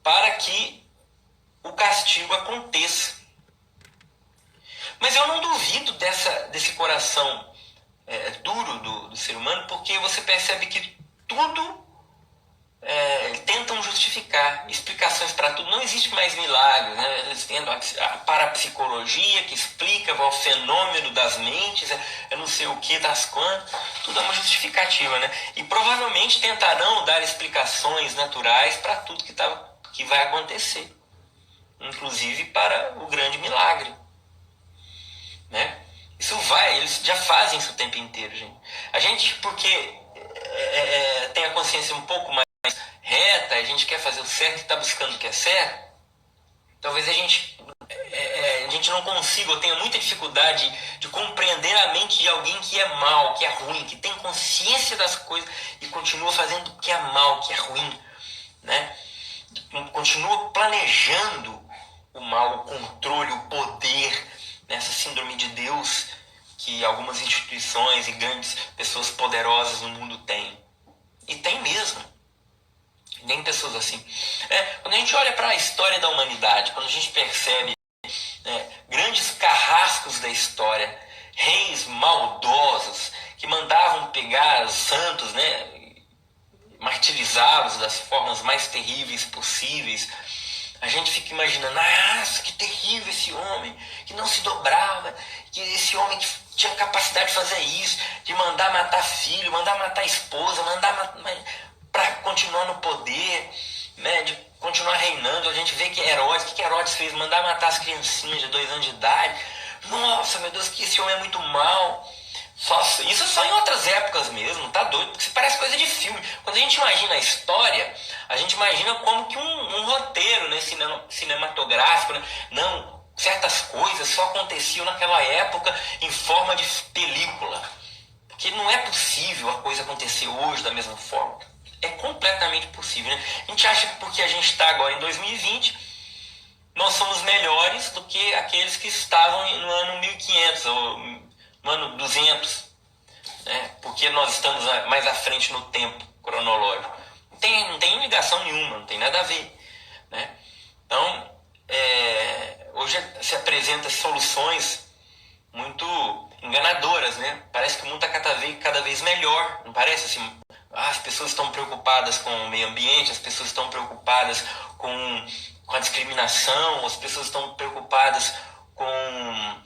Speaker 1: Para que o castigo aconteça. Mas eu não duvido desse coração duro do ser humano, porque você percebe que tudo tentam justificar explicações para tudo. Não existe mais milagre, né? Eles têm a parapsicologia que explica o fenômeno das mentes, eu não sei o que, das quantas, tudo é uma justificativa, né? E provavelmente tentarão dar explicações naturais para tudo que vai acontecer, inclusive para o grande milagre, né? Eles já fazem isso o tempo inteiro, gente. A gente, porque tem a consciência um pouco mais reta, a gente quer fazer o certo e está buscando o que é certo, talvez a gente não consiga ou tenha muita dificuldade de compreender a mente de alguém que é mal, que é ruim, que tem consciência das coisas e continua fazendo o que é mal, que é ruim, né? Continua planejando o mal, o controle, o poder, nessa síndrome de Deus que algumas instituições e grandes pessoas poderosas no mundo têm. E tem mesmo. Nem pessoas assim. Quando a gente olha para a história da humanidade, quando a gente percebe grandes carrascos da história, reis maldosos que mandavam pegar os santos, né, martirizá-los das formas mais terríveis possíveis, a gente fica imaginando, que terrível esse homem, que não se dobrava, que esse homem que tinha capacidade de fazer isso, de mandar matar filho, mandar matar esposa, para continuar no poder, né, de continuar reinando. A gente vê que Herodes, o que Herodes fez? Mandar matar as criancinhas de 2 anos de idade. Nossa, meu Deus, que esse homem é muito mal. Isso só em outras épocas mesmo, tá doido? Porque isso parece coisa de filme. Quando a gente imagina a história, a gente imagina como que um roteiro, né, cinematográfico, né? Não, certas coisas só aconteciam naquela época em forma de película. Porque não é possível a coisa acontecer hoje da mesma forma. É completamente possível, né? A gente acha que porque a gente está agora em 2020, nós somos melhores do que aqueles que estavam no ano 1500 ou no ano 200, né? Porque nós estamos mais à frente no tempo cronológico. Não tem ligação nenhuma, não tem nada a ver, né? Então, hoje se apresentam soluções muito enganadoras, né? Parece que o mundo está cada vez melhor, não parece assim? As pessoas estão preocupadas com o meio ambiente, as pessoas estão preocupadas com a discriminação, as pessoas estão preocupadas com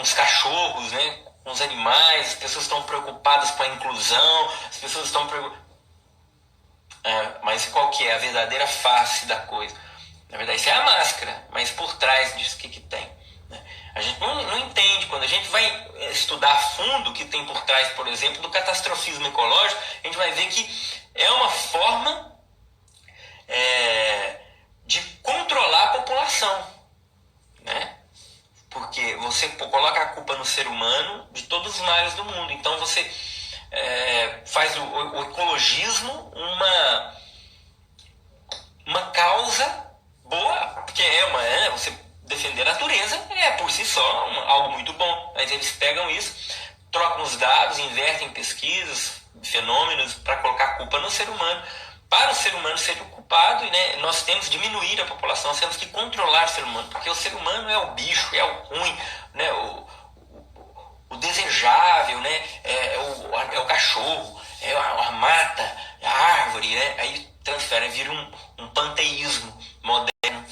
Speaker 1: os cachorros, né? Com os animais, as pessoas estão preocupadas com a inclusão, as pessoas estão preocupadas... mas qual que é a verdadeira face da coisa? Na verdade, isso é a máscara, mas por trás disso, o que tem? A gente não entende. Quando a gente vai estudar a fundo o que tem por trás, por exemplo, do catastrofismo ecológico, a gente vai ver que é uma forma de controlar a população, né? Porque você coloca a culpa no ser humano de todos os males do mundo. Então você faz o ecologismo uma causa boa, porque você defender a natureza por si só algo muito bom, mas eles pegam isso, trocam os dados, invertem pesquisas, fenômenos para colocar a culpa no ser humano, para o ser humano ser o culpado, né? Nós temos que diminuir a população, nós temos que controlar o ser humano, porque o ser humano é o bicho, é o ruim, né? O desejável, né? É o cachorro, a mata, a árvore, né? Aí transfere, vira um panteísmo moderno,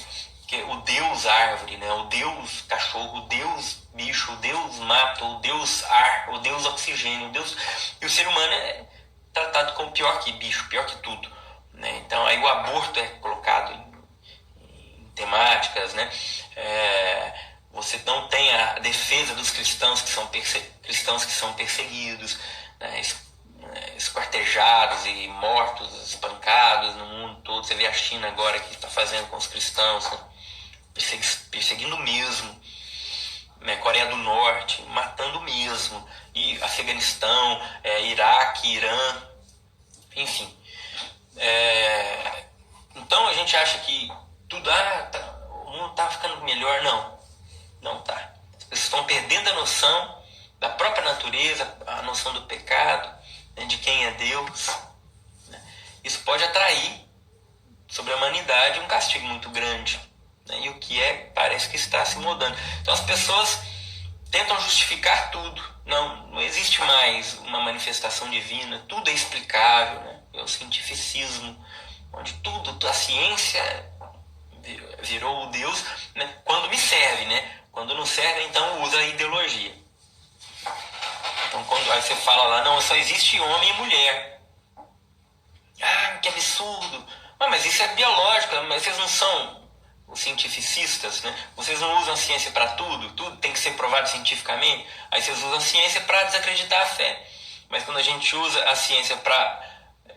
Speaker 1: que é o Deus árvore, né? O Deus cachorro, o Deus bicho, o Deus mato, o Deus ar, o Deus oxigênio, o Deus... E o ser humano é tratado como pior que bicho, pior que tudo, né? Então aí o aborto é colocado em temáticas, né? Você não tem a defesa dos cristãos que são perseguidos, né? Esquartejados e mortos, espancados no mundo todo. Você vê a China agora que está fazendo com os cristãos, né? Perseguindo mesmo, né? Coreia do Norte matando mesmo, e Afeganistão, Iraque, Irã, enfim. Então a gente acha que tudo, o mundo está ficando melhor. Não está. As pessoas estão perdendo a noção da própria natureza, a noção do pecado, né, de quem é Deus, né? Isso pode atrair sobre a humanidade um castigo muito grande, né? E o que parece que está se mudando. Então as pessoas tentam justificar tudo, não existe mais uma manifestação divina, tudo é explicável, né? É o cientificismo, onde tudo, a ciência virou o Deus, né? Quando me serve, né? Quando não serve, então usa a ideologia. Então quando aí você fala lá, não, só existe homem e mulher. Ah, que absurdo! Ah, mas isso é biológico, mas vocês não são os cientificistas, né? Vocês não usam a ciência para tudo, tudo tem que ser provado cientificamente. Aí vocês usam a ciência para desacreditar a fé. Mas quando a gente usa a ciência para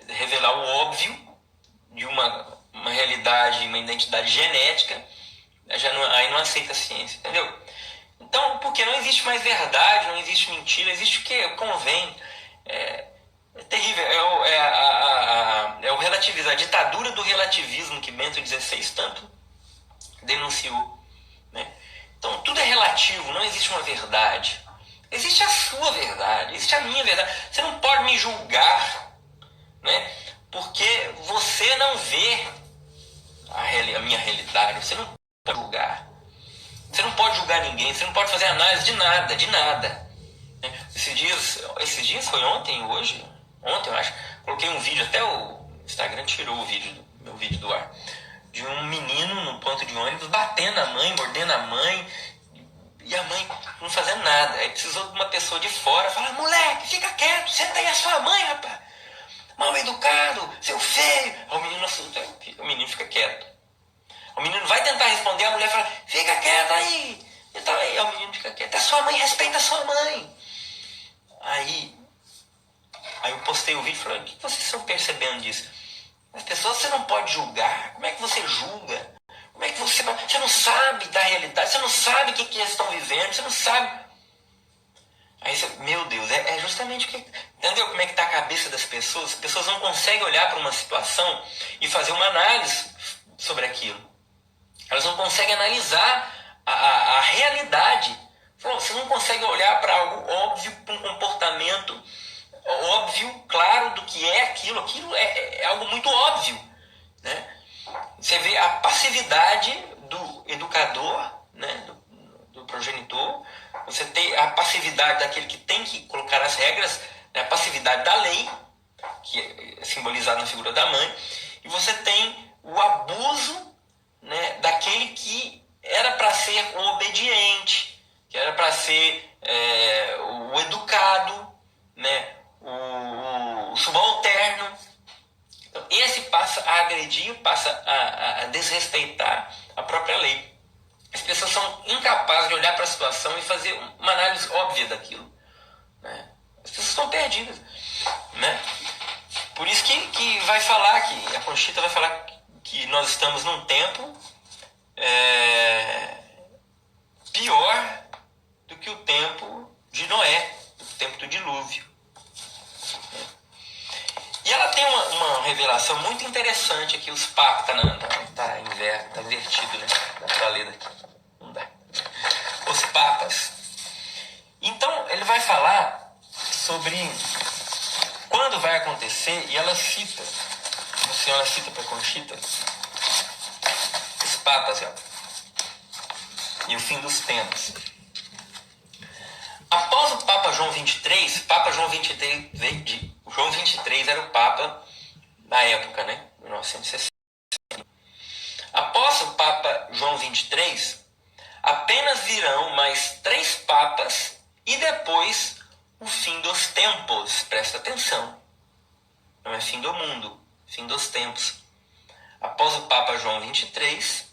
Speaker 1: revelar o óbvio de uma realidade, uma identidade genética, aí não aceita a ciência, entendeu? Então, porque não existe mais verdade, não existe mentira, existe o que convém. É terrível, é o relativismo, a ditadura do relativismo que Bento XVI tanto denunciou, né? Então tudo é relativo, não existe uma verdade. Existe a sua verdade, existe a minha verdade. Você não pode me julgar, né? Porque você não vê a minha realidade, você não pode julgar. Você não pode julgar ninguém, você não pode fazer análise de nada, de nada. Esses dias foi ontem, hoje? Ontem, eu acho. Coloquei um vídeo, até o Instagram tirou meu vídeo do ar. De um menino no ponto de ônibus batendo a mãe, mordendo a mãe. E a mãe não fazendo nada. Aí precisou de uma pessoa de fora falar: moleque, fica quieto, senta aí a sua mãe, rapaz. Mal educado, seu feio. Aí o menino fica quieto. O menino vai tentar responder, a mulher fala: fica quieto aí. Então aí o menino fica quieto. É sua mãe, respeita a sua mãe. Aí eu postei o vídeo e falei: o que vocês estão percebendo disso? As pessoas você não pode julgar. Como é que você julga? Como é que você não sabe da realidade? Você não sabe o que eles estão vivendo? Você não sabe. Aí você, meu Deus, é justamente o que... Entendeu como é que está a cabeça das pessoas? As pessoas não conseguem olhar para uma situação e fazer uma análise sobre aquilo. Elas não conseguem analisar a realidade. Você não consegue olhar para algo óbvio, para um comportamento óbvio, claro do que é aquilo. Aquilo é algo muito óbvio, né? Você vê a passividade do educador, né? do progenitor. Você tem a passividade daquele que tem que colocar as regras, né? A passividade da lei, que é simbolizada na figura da mãe. E você tem o abuso, né? Daquele que era para ser o obediente, que era para ser o educado, né? O subalterno. Então, esse passa a agredir, passa a desrespeitar a própria lei. As pessoas são incapazes de olhar para a situação e fazer uma análise óbvia daquilo, né? As pessoas estão perdidas, né? Por isso que vai falar, que a Conchita vai falar que nós estamos num tempo pior do que o tempo de Noé, o tempo do dilúvio. E ela tem uma revelação muito interessante aqui. Os papas, tá invertido, né? Dá pra ler daqui. Não dá. Os papas. Então, ele vai falar sobre quando vai acontecer, e ela cita, a senhora cita para Conchita, os papas, ó, e o fim dos tempos. Após o Papa João XXIII, Papa João XXIII, João XXIII era o Papa da época, né? 1960. Após o Papa João XXIII, apenas virão mais 3 papas e depois o fim dos tempos. Presta atenção. Não é fim do mundo, fim dos tempos. Após o Papa João XXIII,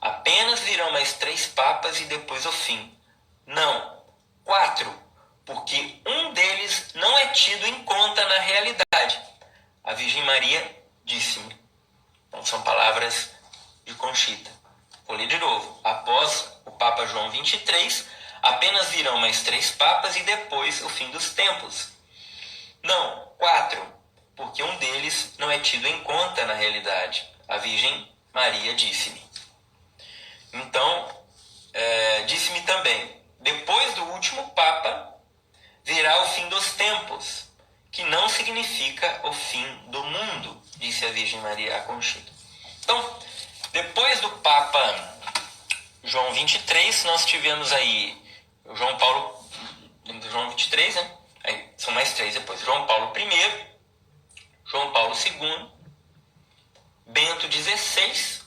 Speaker 1: apenas virão mais 3 papas e depois o fim. Não. 4, porque um deles não é tido em conta na realidade. A Virgem Maria disse-me. Então são palavras de Conchita. Vou ler de novo. Após o Papa João XXIII, apenas virão mais 3 papas e depois o fim dos tempos. Não, 4, porque um deles não é tido em conta na realidade. A Virgem Maria disse-me. Então, disse-me também, depois do último Papa, virá o fim dos tempos, que não significa o fim do mundo, disse a Virgem Maria a Conchita. Então, depois do Papa João XXIII, nós tivemos aí João Paulo João 23, né? Aí são mais 3 depois. João Paulo I, João Paulo II, Bento XVI.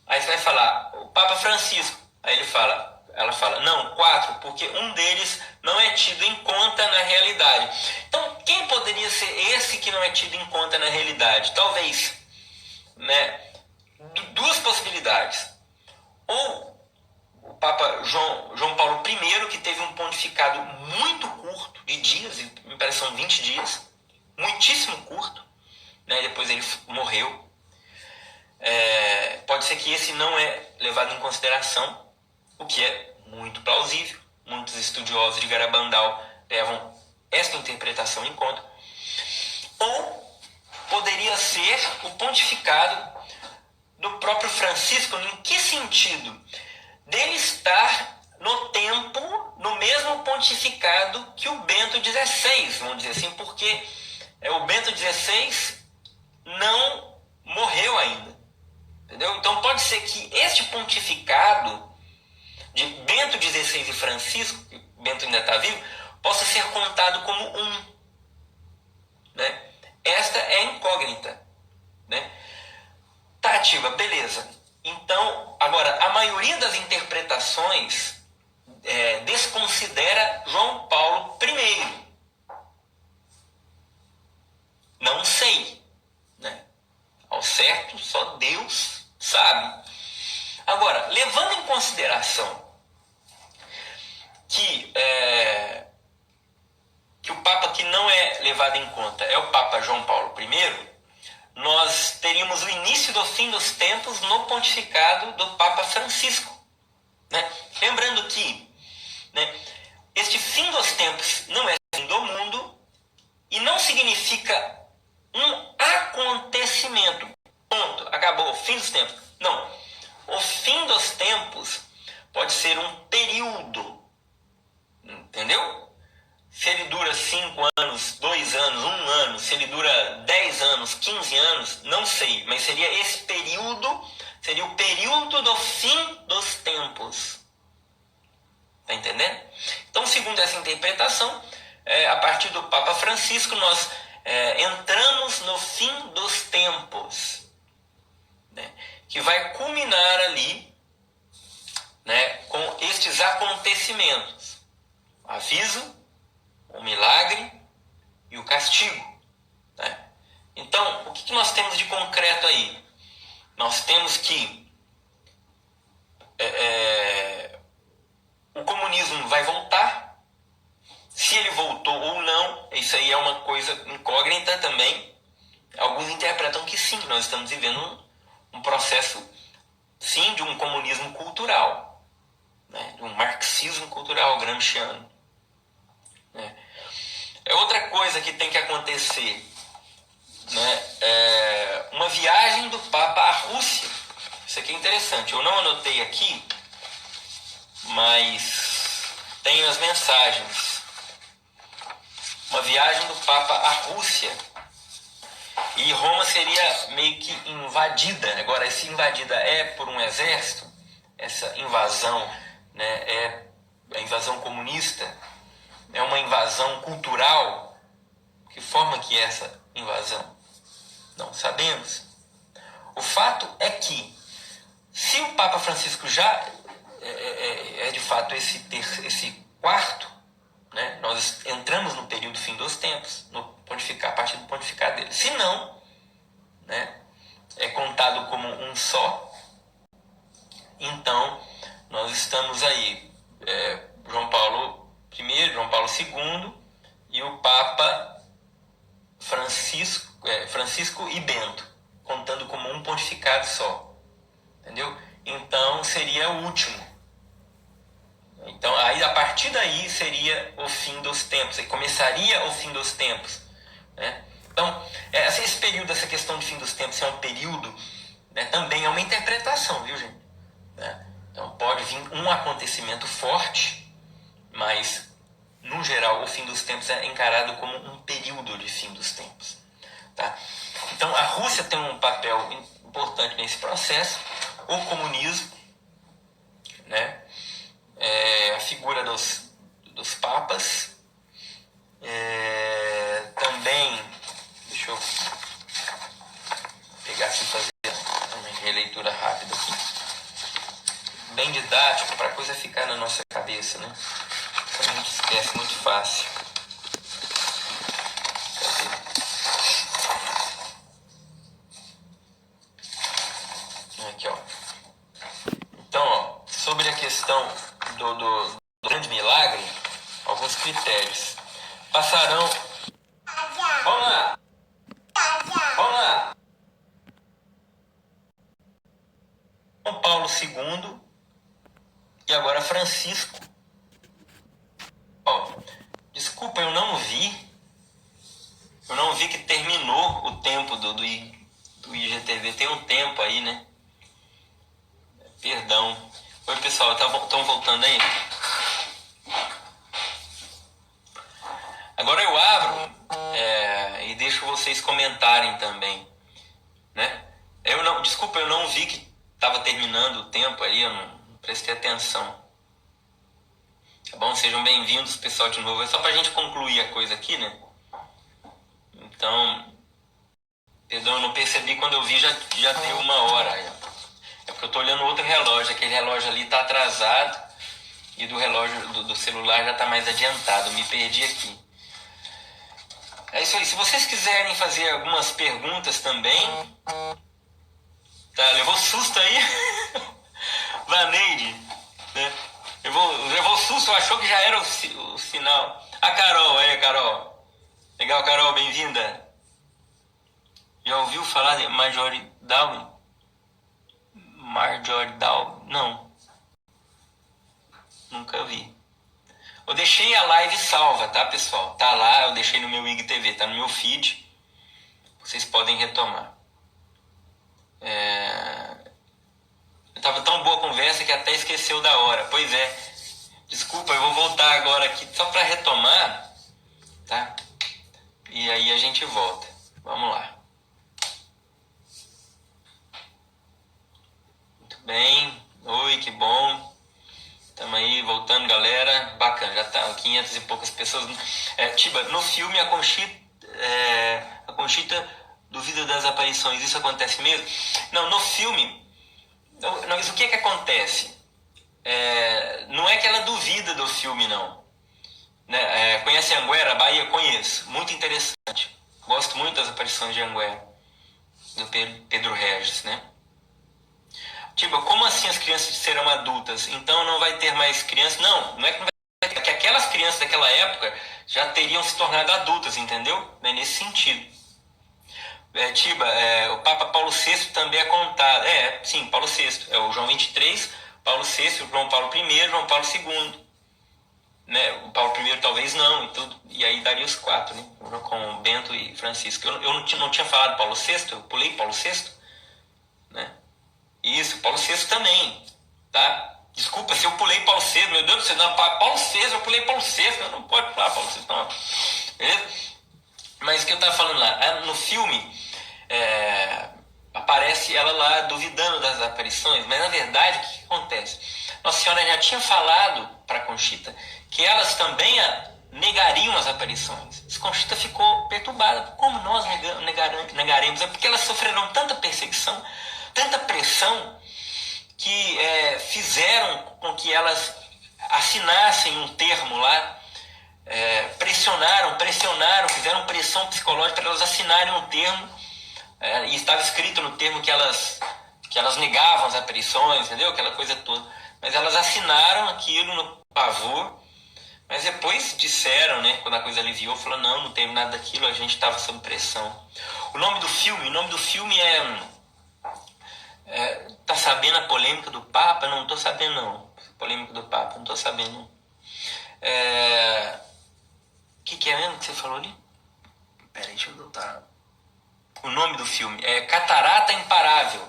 Speaker 1: Aí você vai falar, o Papa Francisco. Aí ela fala, não, 4, porque um deles não é tido em conta na realidade. Então, quem poderia ser esse que não é tido em conta na realidade? Talvez, né, duas possibilidades. Ou o Papa João Paulo I, que teve um pontificado muito curto, de dias, me parece que são 20 dias, muitíssimo curto, né, depois ele morreu. Pode ser que esse não é levado em consideração, o que é muito plausível. Muitos estudiosos de Garabandal levam esta interpretação em conta. Ou poderia ser o pontificado do próprio Francisco. Em que sentido? Dele estar no tempo, no mesmo pontificado que o Bento XVI, vamos dizer assim, porque o Bento XVI não morreu ainda. Entendeu? Então pode ser que este pontificado de Bento XVI e Francisco, que Bento ainda está vivo, possa ser contado como um. Né? Esta é a incógnita. Né? Tá, Ativa, beleza. Então, agora, a maioria das interpretações desconsidera João Paulo I. Não sei. Né? Ao certo, só Deus sabe. Agora, levando em consideração que o Papa que não é levado em conta é o Papa João Paulo I, nós teríamos o início do fim dos tempos no pontificado do Papa Francisco. Né? Lembrando que, né, este fim dos tempos não é fim do mundo e não significa um acontecimento. Ponto. Acabou. Fim dos tempos. Não. O fim dos tempos pode ser um período. Entendeu? Se ele dura 5 anos, 2 anos, 1 ano, se ele dura 10 anos, 15 anos, não sei. Mas seria esse período, seria o período do fim dos tempos. Tá entendendo? Então, segundo essa interpretação, a partir do Papa Francisco, nós entramos no fim dos tempos. Né? Que vai culminar ali, né, com estes acontecimentos. O aviso, o milagre e o castigo. Né? Então, o que nós temos de concreto aí? Nós temos que o comunismo vai voltar. Se ele voltou ou não, isso aí é uma coisa incógnita também. Alguns interpretam que sim, nós estamos vivendo um processo, sim, de um comunismo cultural, né? De um marxismo cultural gramsciano. Né? Outra coisa que tem que acontecer, né? Uma viagem do Papa à Rússia. Isso aqui é interessante. Eu não anotei aqui, mas tenho as mensagens. Uma viagem do Papa à Rússia. E Roma seria meio que invadida. Agora, se invadida é por um exército, essa invasão, né, é a invasão comunista, é uma invasão cultural. Que forma que é essa invasão? Não sabemos. O fato é que, se o Papa Francisco já é de fato esse quarto, né, nós entramos no período fim dos tempos, a partir do pontificado dele. Se não, né, é contado como um só, então nós estamos aí, João Paulo I, João Paulo II e o Papa Francisco e Bento, contando como um pontificado só. Entendeu? Então seria o último. Então, aí, a partir daí seria o fim dos tempos, aí começaria o fim dos tempos. Né? Então, esse período, essa questão de fim dos tempos, é um período, né, também é uma interpretação, viu, gente? Né? Então, pode vir um acontecimento forte, mas, no geral, o fim dos tempos é encarado como um período de fim dos tempos. Tá? Então, a Rússia tem um papel importante nesse processo, o comunismo, né? A figura dos papas II e agora Francisco. Ó, desculpa, eu não vi que terminou o tempo do IGTV. Tem um tempo aí, né? Perdão. Oi, pessoal, estão voltando aí? Agora eu abro e deixo vocês comentarem também, né? Desculpa, eu não vi que estava terminando o tempo aí, eu não prestei atenção. Tá bom? Sejam bem-vindos, pessoal, de novo. É só pra gente concluir a coisa aqui, né? Então, perdão, eu não percebi, quando eu vi já deu 1 hora. É porque eu tô olhando outro relógio, aquele relógio ali tá atrasado e do relógio do celular já tá mais adiantado, me perdi aqui. É isso aí, se vocês quiserem fazer algumas perguntas também, tá? Levou susto aí? Vaneide, né? Levou susto, achou que já era o sinal. A Carol, aí, Carol. Legal, Carol, bem-vinda. Já ouviu falar de Marjorie Darwin? Marjorie Darwin? Não. Nunca vi. Eu deixei a live salva, tá, pessoal? Tá lá, eu deixei no meu IGTV, tá no meu feed. Vocês podem retomar. Tava tão boa a conversa que até esqueceu da hora. Pois é. Desculpa, eu vou voltar agora aqui só para retomar, tá? E aí a gente volta. Vamos lá. Muito bem. Oi, que bom. Estamos aí voltando, galera. Bacana, já tá 500 e poucas pessoas. Tiba, no filme a Conchita duvida das aparições. Isso acontece mesmo? Não, no filme... Não, isso o que acontece? Não é que ela duvida do filme, não. Né? Conhece Anguera, Bahia? Conheço. Muito interessante. Gosto muito das aparições de Anguera, do Pedro Regis, né? Tipo, como assim as crianças serão adultas? Então não vai ter mais crianças? Não é que não vai ter. É que aquelas crianças daquela época já teriam se tornado adultas, entendeu? É nesse sentido. O Papa Paulo VI também é contado. Sim, Paulo VI. É o João 23, Paulo VI, João Paulo I, João Paulo II. Né? O Paulo I talvez não, e aí daria os 4, né? Com Bento e Francisco. Eu não tinha falado Paulo VI, eu pulei Paulo VI, né? Isso, Paulo VI também, tá? Desculpa se eu pulei Paulo VI, meu Deus do céu, não, Paulo VI, eu pulei Paulo VI, eu não pode pular Paulo VI, não. Beleza? Mas o que eu tava falando lá, no filme, aparece ela lá duvidando das aparições, mas na verdade, o que acontece? Nossa Senhora já tinha falado para Conchita que elas também negariam as aparições. Conchita ficou perturbada. Como nós negaremos? É porque elas sofreram tanta perseguição, tanta pressão, que fizeram com que elas assinassem um termo lá, pressionaram, fizeram pressão psicológica para elas assinarem um termo, e estava escrito no termo que elas negavam as aparições, entendeu? Aquela coisa toda. Mas elas assinaram aquilo no pavor, mas depois disseram, né, quando a coisa aliviou, falaram, não teve nada daquilo, a gente estava sob pressão. O nome do filme tá sabendo a polêmica do Papa? Não tô sabendo, não. Polêmica do Papa, não tô sabendo. O que é mesmo que você falou ali? Peraí, deixa eu voltar. O nome do filme é Catarata Imparável.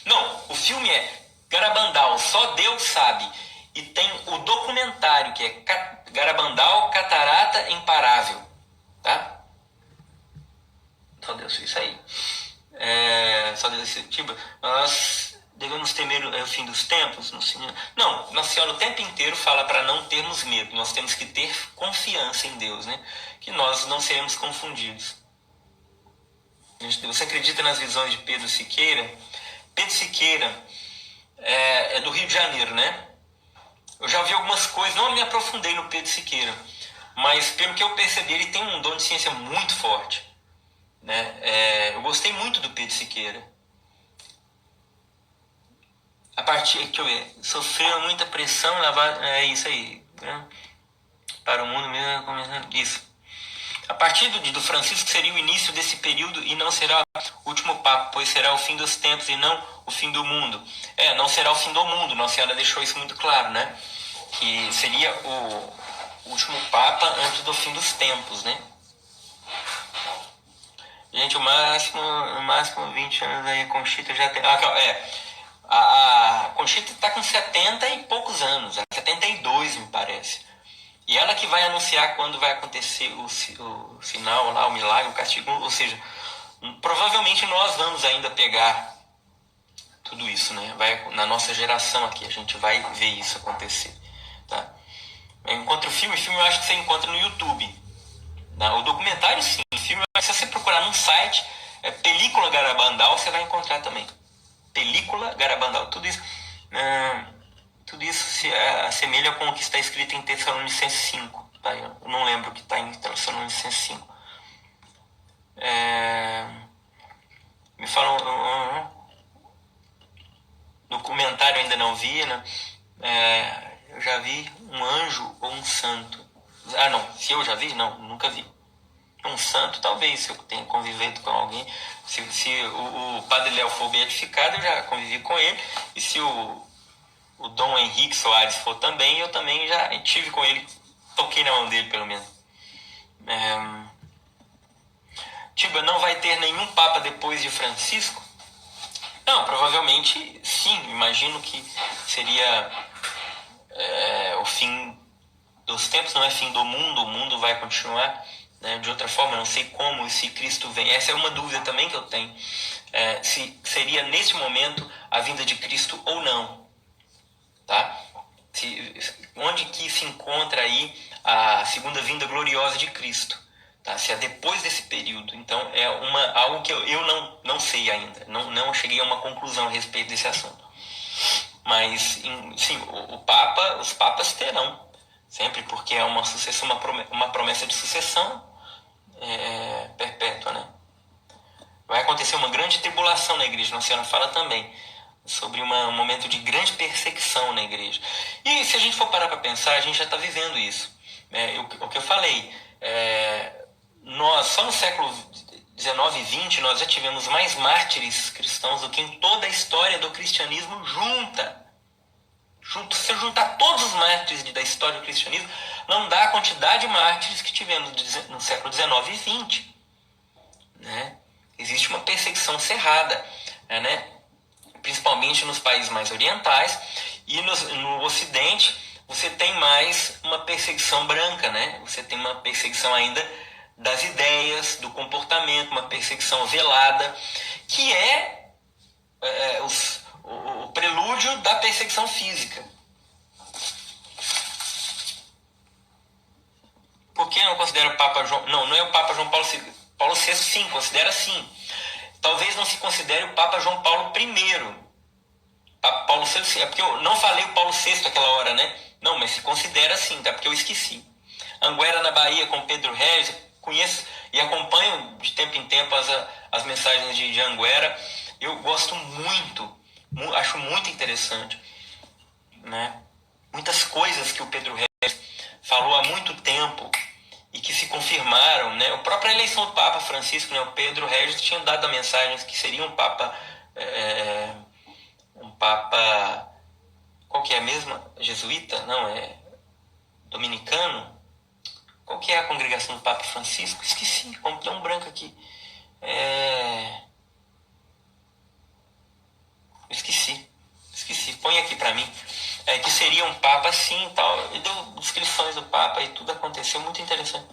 Speaker 1: Não, o filme é Garabandal, Só Deus Sabe. E tem o documentário, que é Garabandal, Catarata Imparável. Tá? Só Deus, isso aí. Só Deus, tipo, nós devemos temer o fim dos tempos? Não, Nossa Senhora o tempo inteiro fala para não termos medo. Nós temos que ter confiança em Deus, né? Que nós não seremos confundidos. Você acredita nas visões de Pedro Siqueira? Pedro Siqueira é do Rio de Janeiro, né? Eu já vi algumas coisas, não me aprofundei no Pedro Siqueira, mas pelo que eu percebi, ele tem um dom de ciência muito forte, né? Eu gostei muito do Pedro Siqueira. A partir, deixa eu ver, sofreram muita pressão, é isso aí, né? Para o mundo mesmo, isso. A partir do Francisco seria o início desse período e não será o último Papa, pois será o fim dos tempos e não o fim do mundo. Não será o fim do mundo, Nossa Senhora deixou isso muito claro, né? Que seria o último Papa antes do fim dos tempos, né? Gente, o máximo 20 anos aí, a Conchita já tem... A Conchita está com 70 e poucos anos, 72 me parece. E ela que vai anunciar quando vai acontecer o sinal lá, o milagre, o castigo, ou seja, provavelmente nós vamos ainda pegar tudo isso, né? Na nossa geração aqui, a gente vai ver isso acontecer, tá? Encontra o filme eu acho que você encontra no YouTube. O documentário sim, o filme, se você procurar num site, Película Garabandal, você vai encontrar também. Película Garabandal, tudo isso se assemelha com o que está escrito em Tessalonicenses 5. Tá? Eu não lembro o que está em Tessalonicenses 5. Me falam... documentário ainda não vi, né? Eu já vi um anjo ou um santo. Não, se eu já vi? Não, nunca vi. Um santo, talvez, se eu tenha convivido com alguém. Se o Padre Léo for beatificado, eu já convivi com ele. E se o Dom Henrique Soares for também, eu também já estive com ele. Toquei na mão dele, pelo menos. Tiba, não vai ter nenhum Papa depois de Francisco? Não, provavelmente sim. Imagino que seria o fim dos tempos, não é fim do mundo. O mundo vai continuar, né? De outra forma, não sei como, se Cristo vem. Essa é uma dúvida também que eu tenho. Se seria neste momento a vinda de Cristo ou não. Tá? Onde que se encontra aí a segunda vinda gloriosa de Cristo? Tá? Se é depois desse período. Então é algo que eu não sei ainda. Não cheguei a uma conclusão a respeito desse assunto. Mas sim, os papas terão sempre, porque é uma sucessão, uma promessa de sucessão perpétua, né? Vai acontecer uma grande tribulação na igreja. Nossa Senhora fala também sobre um momento de grande perseguição na igreja. E se a gente for parar para pensar, a gente já está vivendo isso. O que eu falei, nós só no século 19 e 20 nós já tivemos mais mártires cristãos do que em toda a história do cristianismo junta. Se você juntar todos os mártires da história do cristianismo, não dá a quantidade de mártires que tivemos no século 19 e 20. Né? Existe uma perseguição cerrada, né? Principalmente nos países mais orientais, e no Ocidente você tem mais uma perseguição branca, né? Você tem uma perseguição ainda das ideias, do comportamento, uma perseguição velada, que o prelúdio da perseguição física. Por que não considera o Papa João... Não é o Papa João Paulo VI. Paulo VI, sim, considera sim. Talvez não se considere o Papa João Paulo I. Papa Paulo VI, porque eu não falei o Paulo VI aquela hora, né? Não, mas se considera sim, tá? Porque eu esqueci. Anguera, na Bahia, com Pedro Regis, conheço e acompanho de tempo em tempo as mensagens de Anguera. Eu gosto muito, acho muito interessante, né? Muitas coisas que o Pedro Regis falou há muito tempo e que se confirmaram, né? A própria eleição do Papa Francisco, né? O Pedro Regis tinha dado a mensagem que seria um Papa... qual que é a mesma? Jesuíta? Não, é dominicano? Qual que é a congregação do Papa Francisco? Esqueci, como tem um branco aqui. Esqueci, põe aqui para mim. Que seria um Papa assim e tal. E deu descrições do Papa e tudo aconteceu, muito interessante.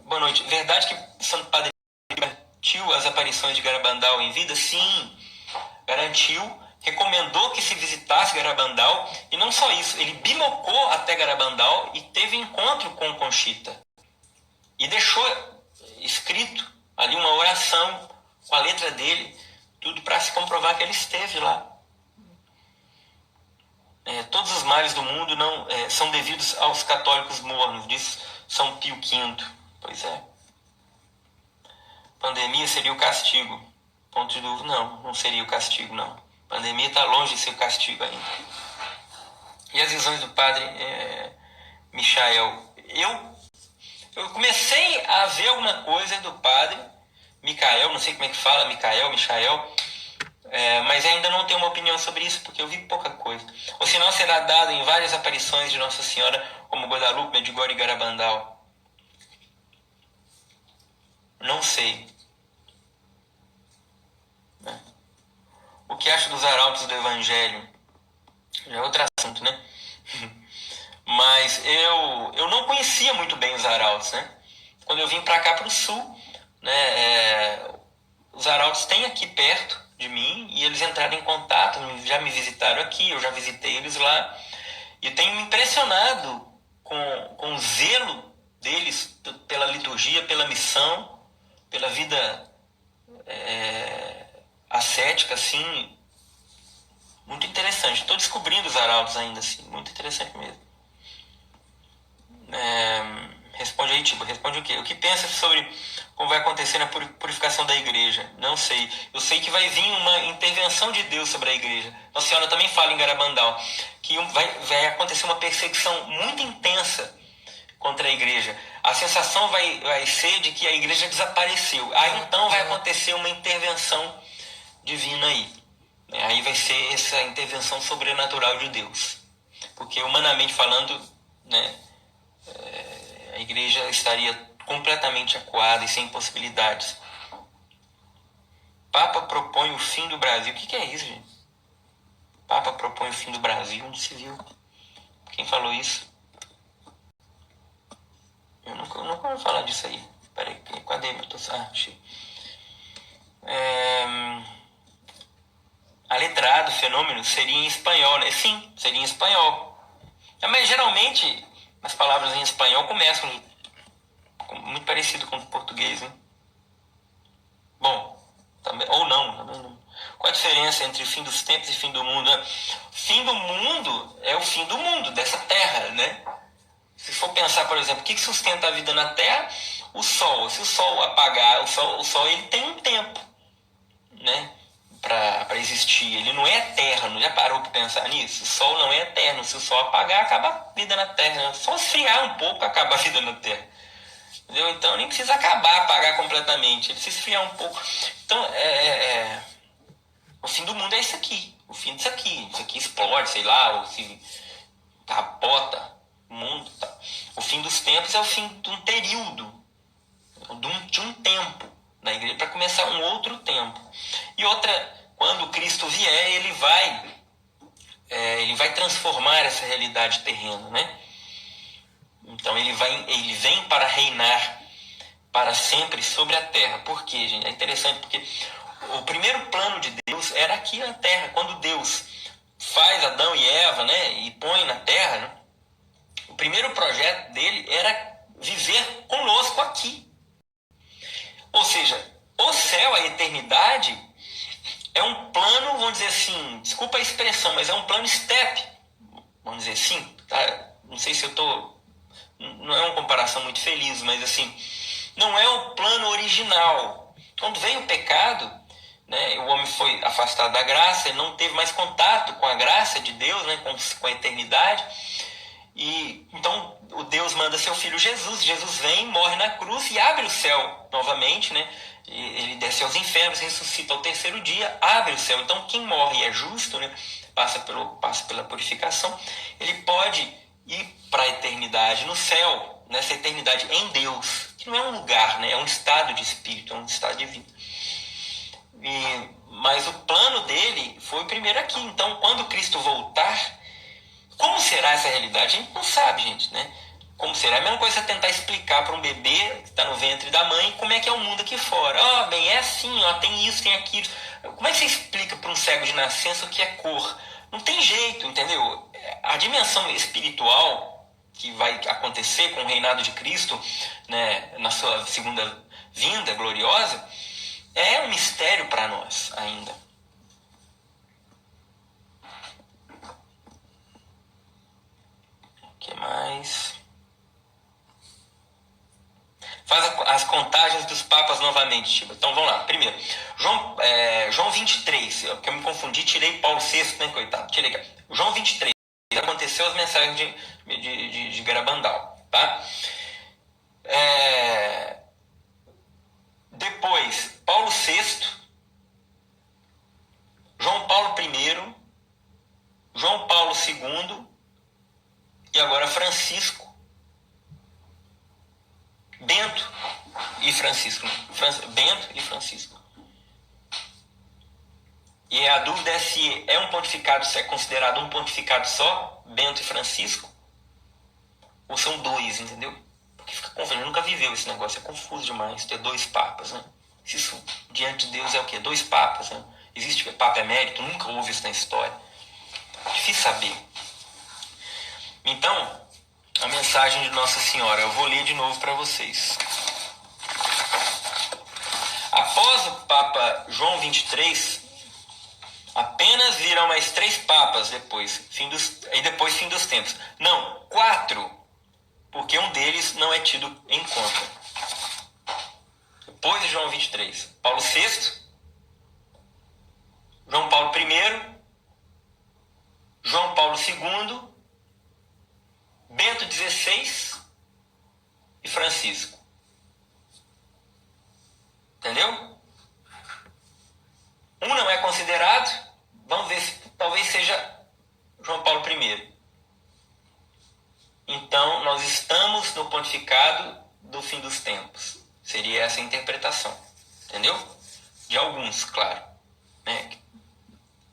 Speaker 1: Boa noite. Verdade que Santo Padre garantiu as aparições de Garabandal em vida? Sim, garantiu, recomendou que se visitasse Garabandal, e não só isso, ele bilocou até Garabandal e teve encontro com Conchita. E deixou escrito ali uma oração com a letra dele, tudo para se comprovar que ele esteve lá. Todos os males do mundo não são devidos aos católicos mornos, diz São Pio V. Pois é. Pandemia seria o castigo. Ponto de dúvida, não seria o castigo, não. Pandemia está longe de ser o castigo ainda. E as visões do padre Michael? Eu comecei a ver alguma coisa do padre Micael, não sei como é que fala, Michael, mas ainda não tenho uma opinião sobre isso, porque eu vi pouca coisa. O sinal será dado em várias aparições de Nossa Senhora, como Guadalupe, Medjugorje e Garabandal. Não sei. O que acho dos arautos do Evangelho? Já é outro assunto, né? Mas eu não conhecia muito bem os arautos, né? Quando eu vim para cá, para o sul, né, os arautos têm aqui perto de mim e eles entraram em contato, já me visitaram aqui, eu já visitei eles lá. E tenho me impressionado com o zelo deles pela liturgia, pela missão, pela vida ascética, assim. Muito interessante. Estou descobrindo os arautos ainda, assim. Muito interessante mesmo. Responde aí, Tibo. Responde o quê? O que pensa sobre como vai acontecer na purificação da igreja? Não sei. Eu sei que vai vir uma intervenção de Deus sobre a igreja. Nossa Senhora também fala em Garabandal que vai acontecer uma perseguição muito intensa contra a igreja. A sensação vai ser de que a igreja desapareceu. Aí então vai acontecer uma intervenção divina aí. Aí vai ser essa intervenção sobrenatural de Deus. Porque humanamente falando, né, a igreja estaria completamente acuada e sem possibilidades. Papa propõe o fim do Brasil. O que é isso, gente? Papa propõe o fim do Brasil? Onde se viu? Quem falou isso? Eu nunca vou falar disso aí. Peraí, cadê meu? Achei. A letra A do fenômeno seria em espanhol, né? Sim, seria em espanhol. Mas geralmente as palavras em espanhol começam muito parecido com o português, né? Bom, também, ou não, também não. Qual a diferença entre o fim dos tempos e fim do mundo? Fim do mundo é o fim do mundo, dessa terra, né? Se for pensar, por exemplo, o que sustenta a vida na Terra? O Sol. Se o Sol apagar, o Sol ele tem um tempo, né, para existir. Ele não é eterno. Já parou para pensar nisso? O Sol não é eterno. Se o Sol apagar, acaba a vida na Terra. Só esfriar um pouco, acaba a vida na Terra. Entendeu? Então nem precisa apagar completamente. Ele se esfriar um pouco. Então, o fim do mundo é isso aqui. O fim disso aqui. Isso aqui explode, sei lá, ou se capota o mundo. Tá. O fim dos tempos é o fim de um período, de um tempo na igreja, para começar um outro tempo. E outra, quando Cristo vier, ele vai transformar essa realidade terrena, né? Então ele vem para reinar para sempre sobre a terra. Por quê, gente? É interessante porque o primeiro plano de Deus era aqui na terra. Quando Deus faz Adão e Eva, né, e põe na terra, né, o primeiro projeto dele era viver conosco aqui. Ou seja, o céu, a eternidade, é um plano, vamos dizer assim, desculpa a expressão, mas é um plano step, vamos dizer assim, tá? Não sei se eu estou... Não é uma comparação muito feliz, mas assim, não é o plano original. Quando veio o pecado, né, o homem foi afastado da graça, ele não teve mais contato com a graça de Deus, né, com a eternidade. E então o Deus manda seu filho Jesus. Jesus vem, morre na cruz e abre o céu novamente, né? Ele desce aos infernos, ressuscita ao terceiro dia, abre o céu. Então quem morre e é justo, né, passa pela purificação, ele pode ir para a eternidade no céu, nessa eternidade em Deus, que não é um lugar, né? É um estado de espírito, é um estado de vida. Mas o plano dele foi primeiro aqui. Então quando Cristo voltar, como será essa realidade? A gente não sabe, gente, né? Como será? É a mesma coisa você tentar explicar para um bebê que está no ventre da mãe como é que é o mundo aqui fora. Bem, é assim, tem isso, tem aquilo. Como é que você explica para um cego de nascença o que é cor? Não tem jeito, entendeu? A dimensão espiritual que vai acontecer com o reinado de Cristo, né, na sua segunda vinda gloriosa, é um mistério para nós ainda. O que mais? Faz as contagens dos papas novamente, tipo. Então vamos lá. Primeiro, João 23, porque eu me confundi, tirei Paulo VI, né, coitado. Tirei aqui. João 23, aconteceu as mensagens de Garabandal, tá? Depois, Paulo VI, João Paulo I, João Paulo II e agora Francisco, Bento e Francisco. Bento e Francisco. E a dúvida é se é um pontificado, se é considerado um pontificado só, Bento e Francisco, ou são dois, entendeu? Porque fica confuso, ele nunca viveu esse negócio, é confuso demais ter dois papas, né? Isso diante de Deus é o quê? Dois papas, né? Existe papa emérito? Nunca houve isso na história. Difícil saber. Então, a mensagem de Nossa Senhora, eu vou ler de novo para vocês. Após o Papa João 23, apenas virão mais 3 papas depois, fim dos tempos. Não, 4, porque um deles não é tido em conta. Depois de João 23, Paulo VI, João Paulo I, João Paulo II, Bento XVI e Francisco. Entendeu? Um não é considerado, vamos ver se talvez seja João Paulo I. Então, nós estamos no pontificado do fim dos tempos. Seria essa a interpretação. Entendeu? De alguns, claro. Né?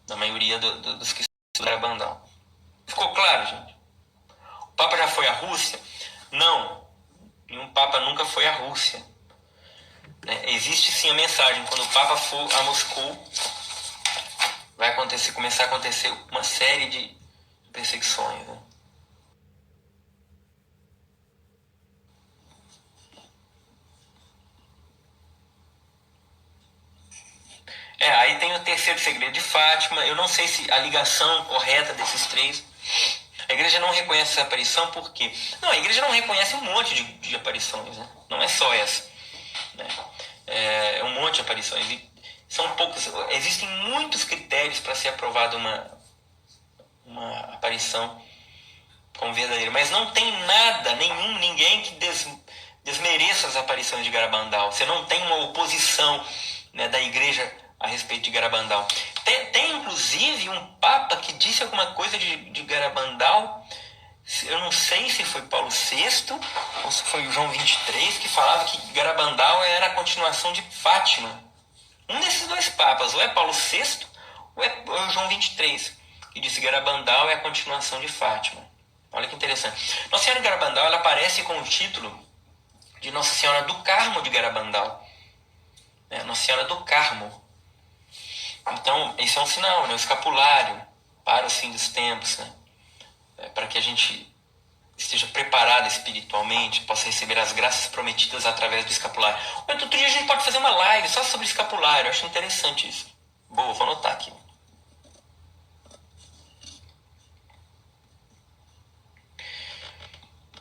Speaker 1: Da maioria dos que estudaram Bandão. Ficou claro, gente? O Papa já foi à Rússia? Não. Nenhum Papa nunca foi à Rússia. Né? Existe sim a mensagem. Quando o Papa for a Moscou, vai começar a acontecer uma série de perseguições. Né? Aí tem o terceiro segredo de Fátima. Eu não sei se a ligação correta desses 3. A igreja não reconhece essa aparição por quê? Não, a igreja não reconhece um monte de aparições. Né? Não é só essa. Né? É um monte de aparições. E são poucas. Existem muitos critérios para ser aprovada uma aparição como verdadeira. Mas não tem nada, ninguém que desmereça as aparições de Garabandal. Você não tem uma oposição, né, da igreja a respeito de Garabandal. Tem inclusive um papa que disse alguma coisa de Garabandal. Eu não sei se foi Paulo VI ou se foi João 23 que falava que Garabandal era a continuação de Fátima. Um desses 2 papas, ou é Paulo VI ou é João 23, que disse que Garabandal é a continuação de Fátima. Olha que interessante. Nossa Senhora de Garabandal, ela aparece com o título de Nossa Senhora do Carmo de Garabandal. Nossa Senhora do Carmo. Então, esse é um sinal, né? O escapulário para o fim dos tempos, né? Para que a gente esteja preparado espiritualmente, possa receber as graças prometidas através do escapulário. Outro dia a gente pode fazer uma live só sobre escapulário, eu acho interessante isso. Boa, vou anotar aqui.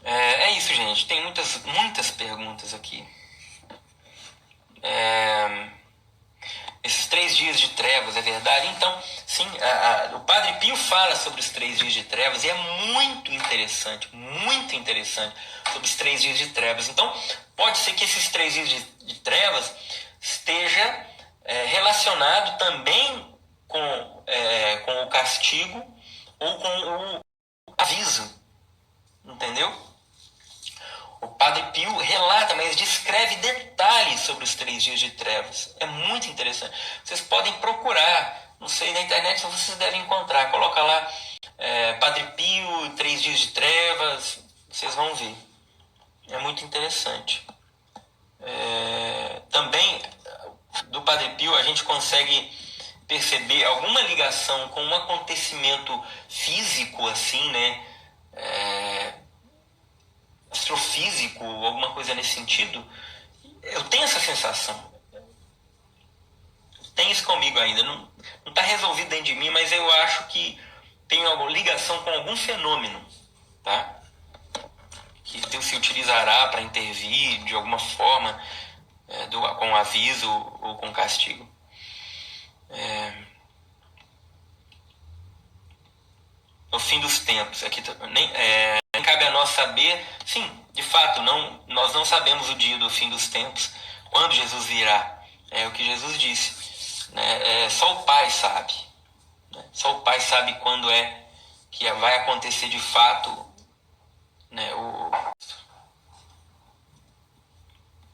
Speaker 1: É isso, gente. Tem muitas perguntas aqui. Esses 3 dias de trevas, é verdade? Então, sim, o Padre Pio fala sobre os 3 dias de trevas e é muito interessante sobre os 3 dias de trevas. Então, pode ser que esses 3 dias de trevas esteja relacionado também com o castigo ou com o aviso. Entendeu? O Padre Pio relata, mas descreve detalhes sobre os 3 dias de trevas. É muito interessante. Vocês podem procurar, não sei, na internet vocês devem encontrar. Coloca lá, Padre Pio, 3 dias de trevas, vocês vão ver. É muito interessante. Também, do Padre Pio, a gente consegue perceber alguma ligação com um acontecimento físico, assim, né? Astrofísico, alguma coisa nesse sentido. Eu tenho essa sensação. Tem isso comigo ainda. Não está resolvido dentro de mim, mas eu acho que tem alguma ligação com algum fenômeno, tá? Que Deus se utilizará para intervir de alguma forma, com aviso ou com castigo. No fim dos tempos. Aqui nem cabe a nós saber. Sim, De fato, nós não sabemos o dia do fim dos tempos, quando Jesus virá. É o que Jesus disse. Né? Só o Pai sabe. Né? Só o Pai sabe quando é que vai acontecer de fato, né?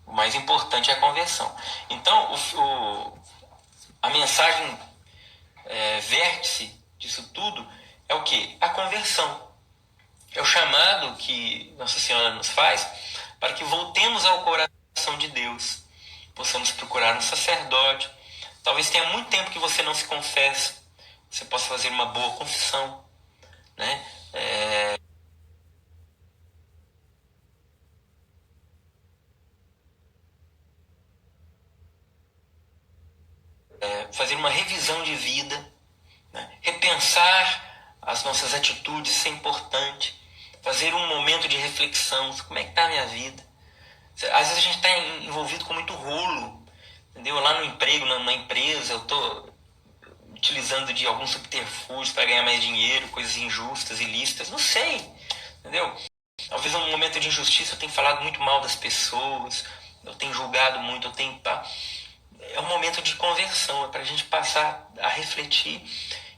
Speaker 1: O mais importante é a conversão. Então, a mensagem vértice disso tudo é o quê? A conversão. É o chamado que Nossa Senhora nos faz para que voltemos ao coração de Deus. Possamos procurar um sacerdote. Talvez tenha muito tempo que você não se confessa. Você possa fazer uma boa confissão. Né? Fazer uma revisão de vida. Né? Repensar as nossas atitudes, isso é importante. Fazer um momento de reflexão. Como é que está a minha vida? Às vezes a gente está envolvido com muito rolo. Entendeu? Lá no emprego, na empresa, eu estou utilizando de alguns subterfúgios para ganhar mais dinheiro, coisas injustas, ilícitas, não sei, entendeu? Talvez num momento de injustiça eu tenha falado muito mal das pessoas, eu tenho julgado muito, é um momento de conversão, é para a gente passar a refletir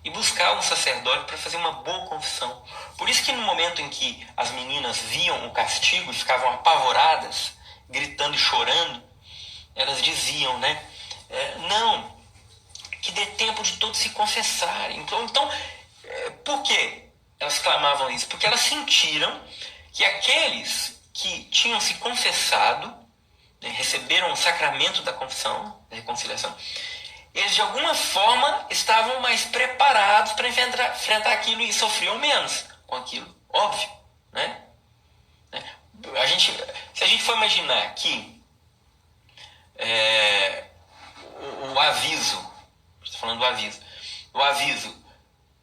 Speaker 1: e buscar um sacerdote para fazer uma boa confissão. Por isso que no momento em que as meninas viam o castigo e ficavam apavoradas, gritando e chorando, elas diziam, né? Não, que dê tempo de todos se confessarem. Então, por que elas clamavam isso? Porque elas sentiram que aqueles que tinham se confessado, né, receberam o sacramento da confissão, da reconciliação, eles de alguma forma estavam mais preparados para enfrentar aquilo e sofriam menos com aquilo. Óbvio, né? Se a gente for imaginar que o aviso, estou falando do aviso, o aviso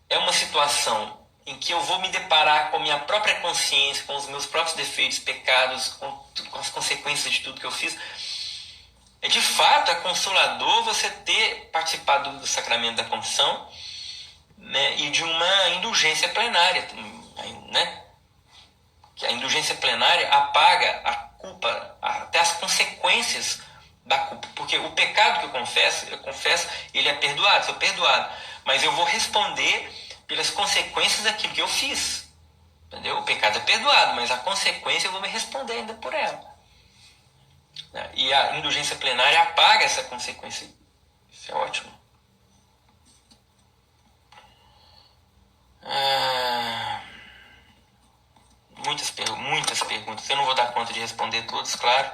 Speaker 1: é uma situação em que eu vou me deparar com a minha própria consciência, com os meus próprios defeitos, pecados, com as consequências de tudo que eu fiz. De fato, é consolador você ter participado do sacramento da confissão, né, e de uma indulgência plenária, né? Que a indulgência plenária apaga a culpa, até as consequências da culpa. Porque o pecado que eu confesso, ele é perdoado, sou perdoado. Mas eu vou responder pelas consequências daquilo que eu fiz. Entendeu? O pecado é perdoado, mas a consequência eu vou me responder ainda por ela. E a indulgência plenária apaga essa consequência. Isso é ótimo. Muitas perguntas. Eu não vou dar conta de responder todas, claro.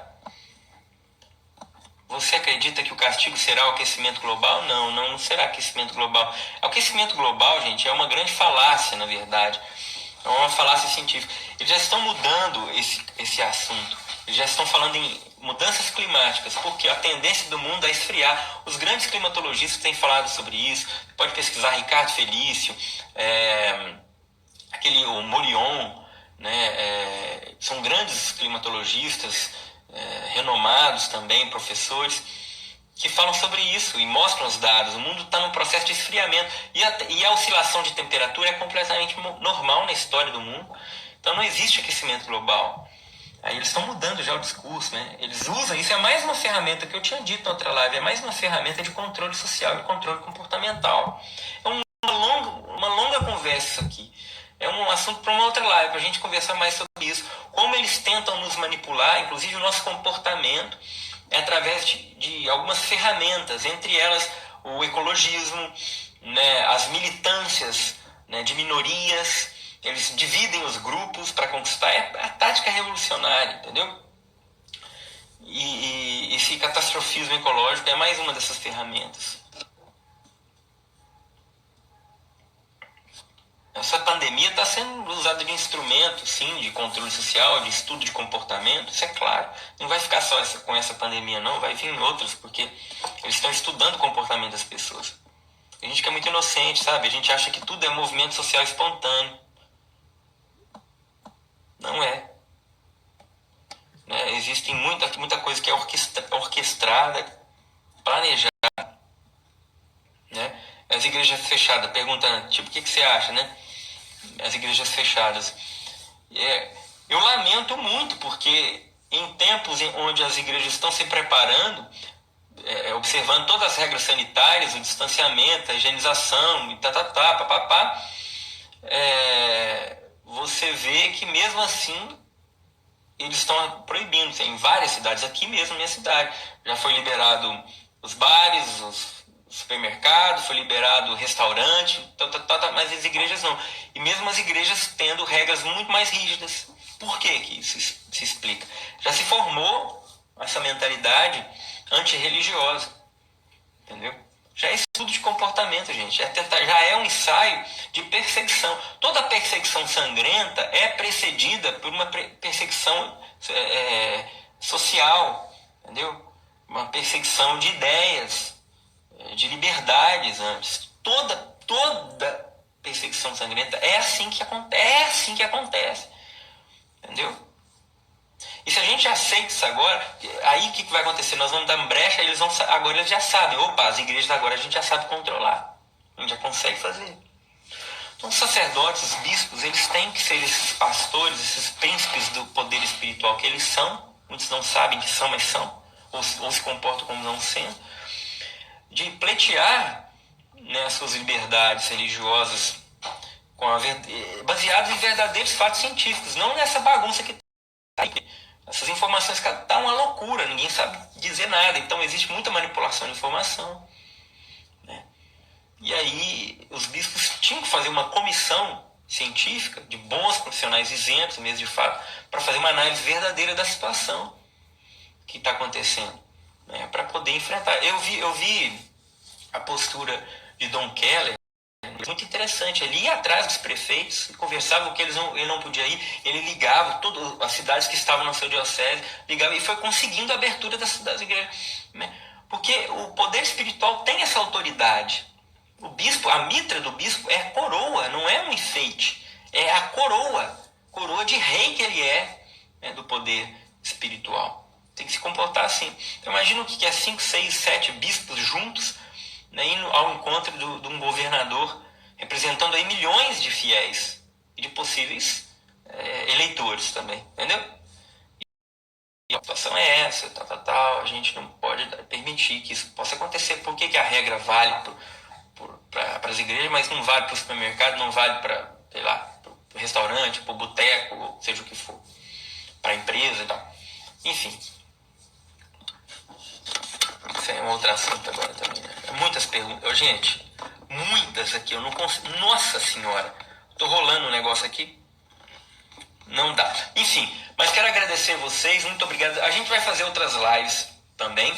Speaker 1: Você acredita que o castigo será o aquecimento global? Não será aquecimento global. O aquecimento global, gente, é uma grande falácia, na verdade. É uma falácia científica. Eles já estão mudando esse assunto. Eles já estão falando em mudanças climáticas, porque a tendência do mundo é esfriar. Os grandes climatologistas têm falado sobre isso. Você pode pesquisar Ricardo Felício, o Morion, né? São grandes climatologistas, renomados também, professores, que falam sobre isso e mostram os dados. O mundo está num processo de esfriamento e a oscilação de temperatura é completamente normal na história do mundo. Então não existe aquecimento global. Aí eles estão mudando já o discurso, né? Eles usam isso, é mais uma ferramenta que eu tinha dito na outra live, é mais uma ferramenta de controle social e controle comportamental. É uma longa conversa isso aqui. É um assunto para uma outra live, para a gente conversar mais sobre isso. Como eles tentam nos manipular, inclusive o nosso comportamento, através de algumas ferramentas, entre elas o ecologismo, né, as militâncias, né, de minorias. Eles dividem os grupos para conquistar. É a tática revolucionária, entendeu? E esse catastrofismo ecológico é mais uma dessas ferramentas. Essa pandemia está sendo usada de instrumento, sim, de controle social, de estudo de comportamento, isso é claro. Não vai ficar só com essa pandemia, não, vai vir outras, porque eles estão estudando o comportamento das pessoas. A gente que é muito inocente, sabe? A gente acha que tudo é movimento social espontâneo. Não é. Né? Existe muita coisa que é orquestrada, planejada. Né? As igrejas fechadas, perguntando, tipo, o que você acha, né? As igrejas fechadas. Eu lamento muito, porque em tempos onde as igrejas estão se preparando, observando todas as regras sanitárias, o distanciamento, a higienização, e papapá, você vê que mesmo assim eles estão proibindo. Tem várias cidades, aqui mesmo, minha cidade, já foi liberado os bares, os supermercados, foi liberado o restaurante, mas as igrejas não. E mesmo as igrejas tendo regras muito mais rígidas. Por que isso se explica? Já se formou essa mentalidade antirreligiosa, entendeu? Já é estudo de comportamento, gente. Já é um ensaio de perseguição. Toda perseguição sangrenta é precedida por uma perseguição social, entendeu? Uma perseguição de ideias, de liberdades antes. Toda perseguição sangrenta é assim que acontece, entendeu? E se a gente aceita isso agora, aí o que vai acontecer? Nós vamos dar brecha, agora eles já sabem. Opa, as igrejas agora a gente já sabe controlar. A gente já consegue fazer. Então os sacerdotes, os bispos, eles têm que ser esses pastores, esses príncipes do poder espiritual que eles são. Muitos não sabem que são, mas são. Ou se comportam como não sendo. De pleitear, né, as suas liberdades religiosas baseadas em verdadeiros fatos científicos. Não nessa bagunça que está aí. Essas informações tá uma loucura, ninguém sabe dizer nada, então existe muita manipulação de informação, né? E aí os bispos tinham que fazer uma comissão científica de bons profissionais isentos, mesmo de fato, para fazer uma análise verdadeira da situação que está acontecendo, né? Para poder enfrentar. Eu vi a postura de Don Keller, muito interessante. Ele ia atrás dos prefeitos, conversava com que ele não podia ir, ele ligava todas as cidades que estavam na sua diocese, ligava e foi conseguindo a abertura das igrejas, né? Porque o poder espiritual tem essa autoridade. O bispo, a mitra do bispo é a coroa, não é um enfeite, é a coroa de rei que ele é, né, do poder espiritual. Tem que se comportar assim. Então imagina o que é 5, 6, 7 bispos juntos, né, indo ao encontro de um governador, representando aí milhões de fiéis e de possíveis eleitores também, entendeu? E a situação é essa, a gente não pode permitir que isso possa acontecer. Por que a regra vale para as igrejas, mas não vale para o supermercado, não vale para, sei lá, para o restaurante, para o boteco, seja o que for, para a empresa e tal. Enfim, isso é um outro assunto agora também, né? Muitas perguntas. Gente, muitas aqui, eu não consigo. Nossa Senhora, tô rolando um negócio aqui. Não dá. Enfim, mas quero agradecer vocês, muito obrigado. A gente vai fazer outras lives também,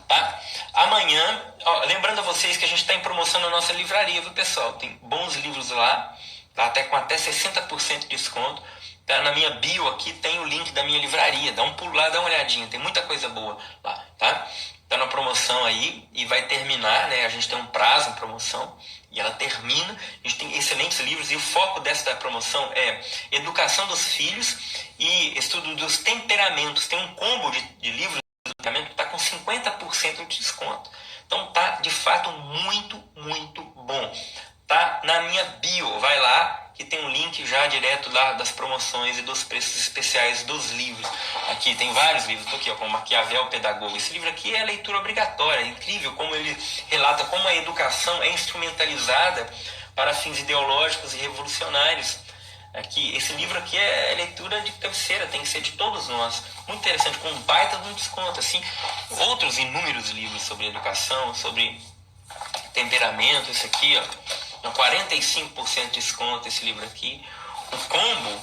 Speaker 1: tá? Amanhã, lembrando a vocês que a gente está em promoção na nossa livraria, viu, pessoal? Tem bons livros lá, tá? Com até 60% de desconto. Tá? Na minha bio aqui tem o link da minha livraria. Dá um pulo lá, dá uma olhadinha. Tem muita coisa boa lá, tá? Tá na promoção aí e vai terminar, né? A gente tem um prazo de promoção e ela termina. A gente tem excelentes livros e o foco dessa promoção é educação dos filhos e estudo dos temperamentos. Tem um combo de livros de temperamento que está com 50% de desconto. Então tá de fato muito, muito bom. Tá na minha bio, vai lá que tem um link já direto lá das promoções e dos preços especiais dos livros. Aqui tem vários livros, tô aqui, ó, como Maquiavel Pedagogo. Esse livro aqui é leitura obrigatória, é incrível como ele relata como a educação é instrumentalizada para fins ideológicos e revolucionários. Aqui, esse livro aqui é leitura de cabeceira, tem que ser de todos nós. Muito interessante, com um baita de um desconto, assim. Outros inúmeros livros sobre educação, sobre temperamento, esse aqui, ó. 45% de desconto esse livro aqui. O combo,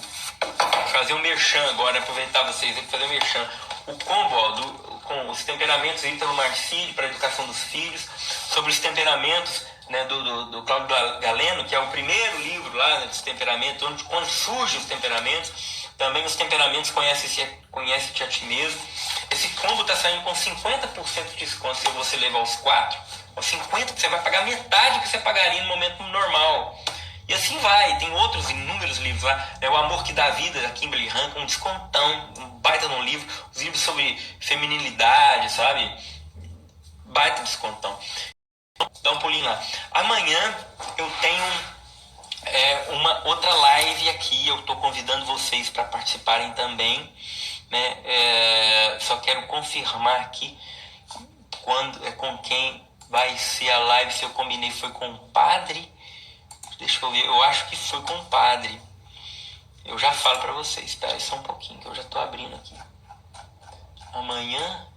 Speaker 1: fazer um merchan agora, aproveitar vocês aqui fazer um merchan. O combo, ó, com os temperamentos Ítalo Marcilli para a educação dos filhos, sobre os temperamentos, né, do Cláudio Galeno, que é o primeiro livro lá, né, dos temperamentos, onde surgem os temperamentos. Também os temperamentos conhece-te a ti mesmo. Esse combo está saindo com 50% de desconto se você levar os 4. 50% você vai pagar metade que você pagaria no momento normal. E assim vai, tem outros inúmeros livros lá, né? O Amor que Dá Vida, da Kimberly Hank, um descontão, um baita de um livro. Os livros sobre feminilidade, sabe? Baita descontão. Dá um pulinho lá. Amanhã eu tenho uma outra live aqui. Eu estou convidando vocês para participarem também, né? Só quero confirmar aqui com quem vai ser a live. Se eu combinei foi com o padre. Deixa eu ver, eu acho que foi com o padre. Eu já falo para vocês, espera aí só um pouquinho que eu já estou abrindo aqui. Amanhã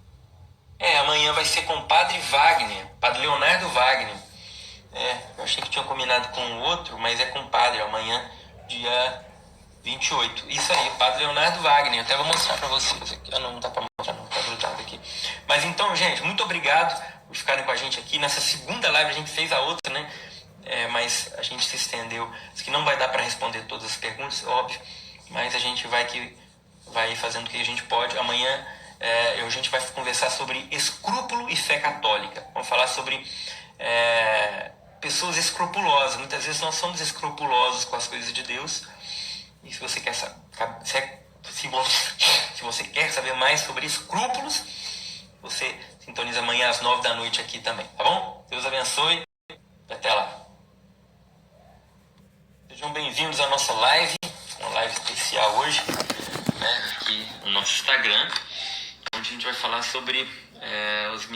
Speaker 1: vai ser com o padre Wagner, padre Leonardo Wagner. Eu achei que tinha combinado com o outro, mas é com o padre, amanhã, dia 28. Isso aí, padre Leonardo Wagner. Eu até vou mostrar para vocês aqui. Não dá para mostrar, não, tá grudado aqui. Mas então, gente, muito obrigado por ficarem com a gente aqui. Nessa segunda live a gente fez a outra, né? Mas a gente se estendeu. Isso que não vai dar para responder todas as perguntas, óbvio. Mas a gente vai fazendo o que a gente pode. Amanhã a gente vai conversar sobre escrúpulo e fé católica. Vamos falar sobre pessoas escrupulosas. Muitas vezes nós somos escrupulosos com as coisas de Deus. E se você quer se você quer saber mais sobre escrúpulos, você sintoniza amanhã às 9 da noite aqui também, tá bom? Deus abençoe e até lá. Sejam bem-vindos à nossa live, uma live especial hoje, né, aqui no nosso Instagram, onde a gente vai falar sobre os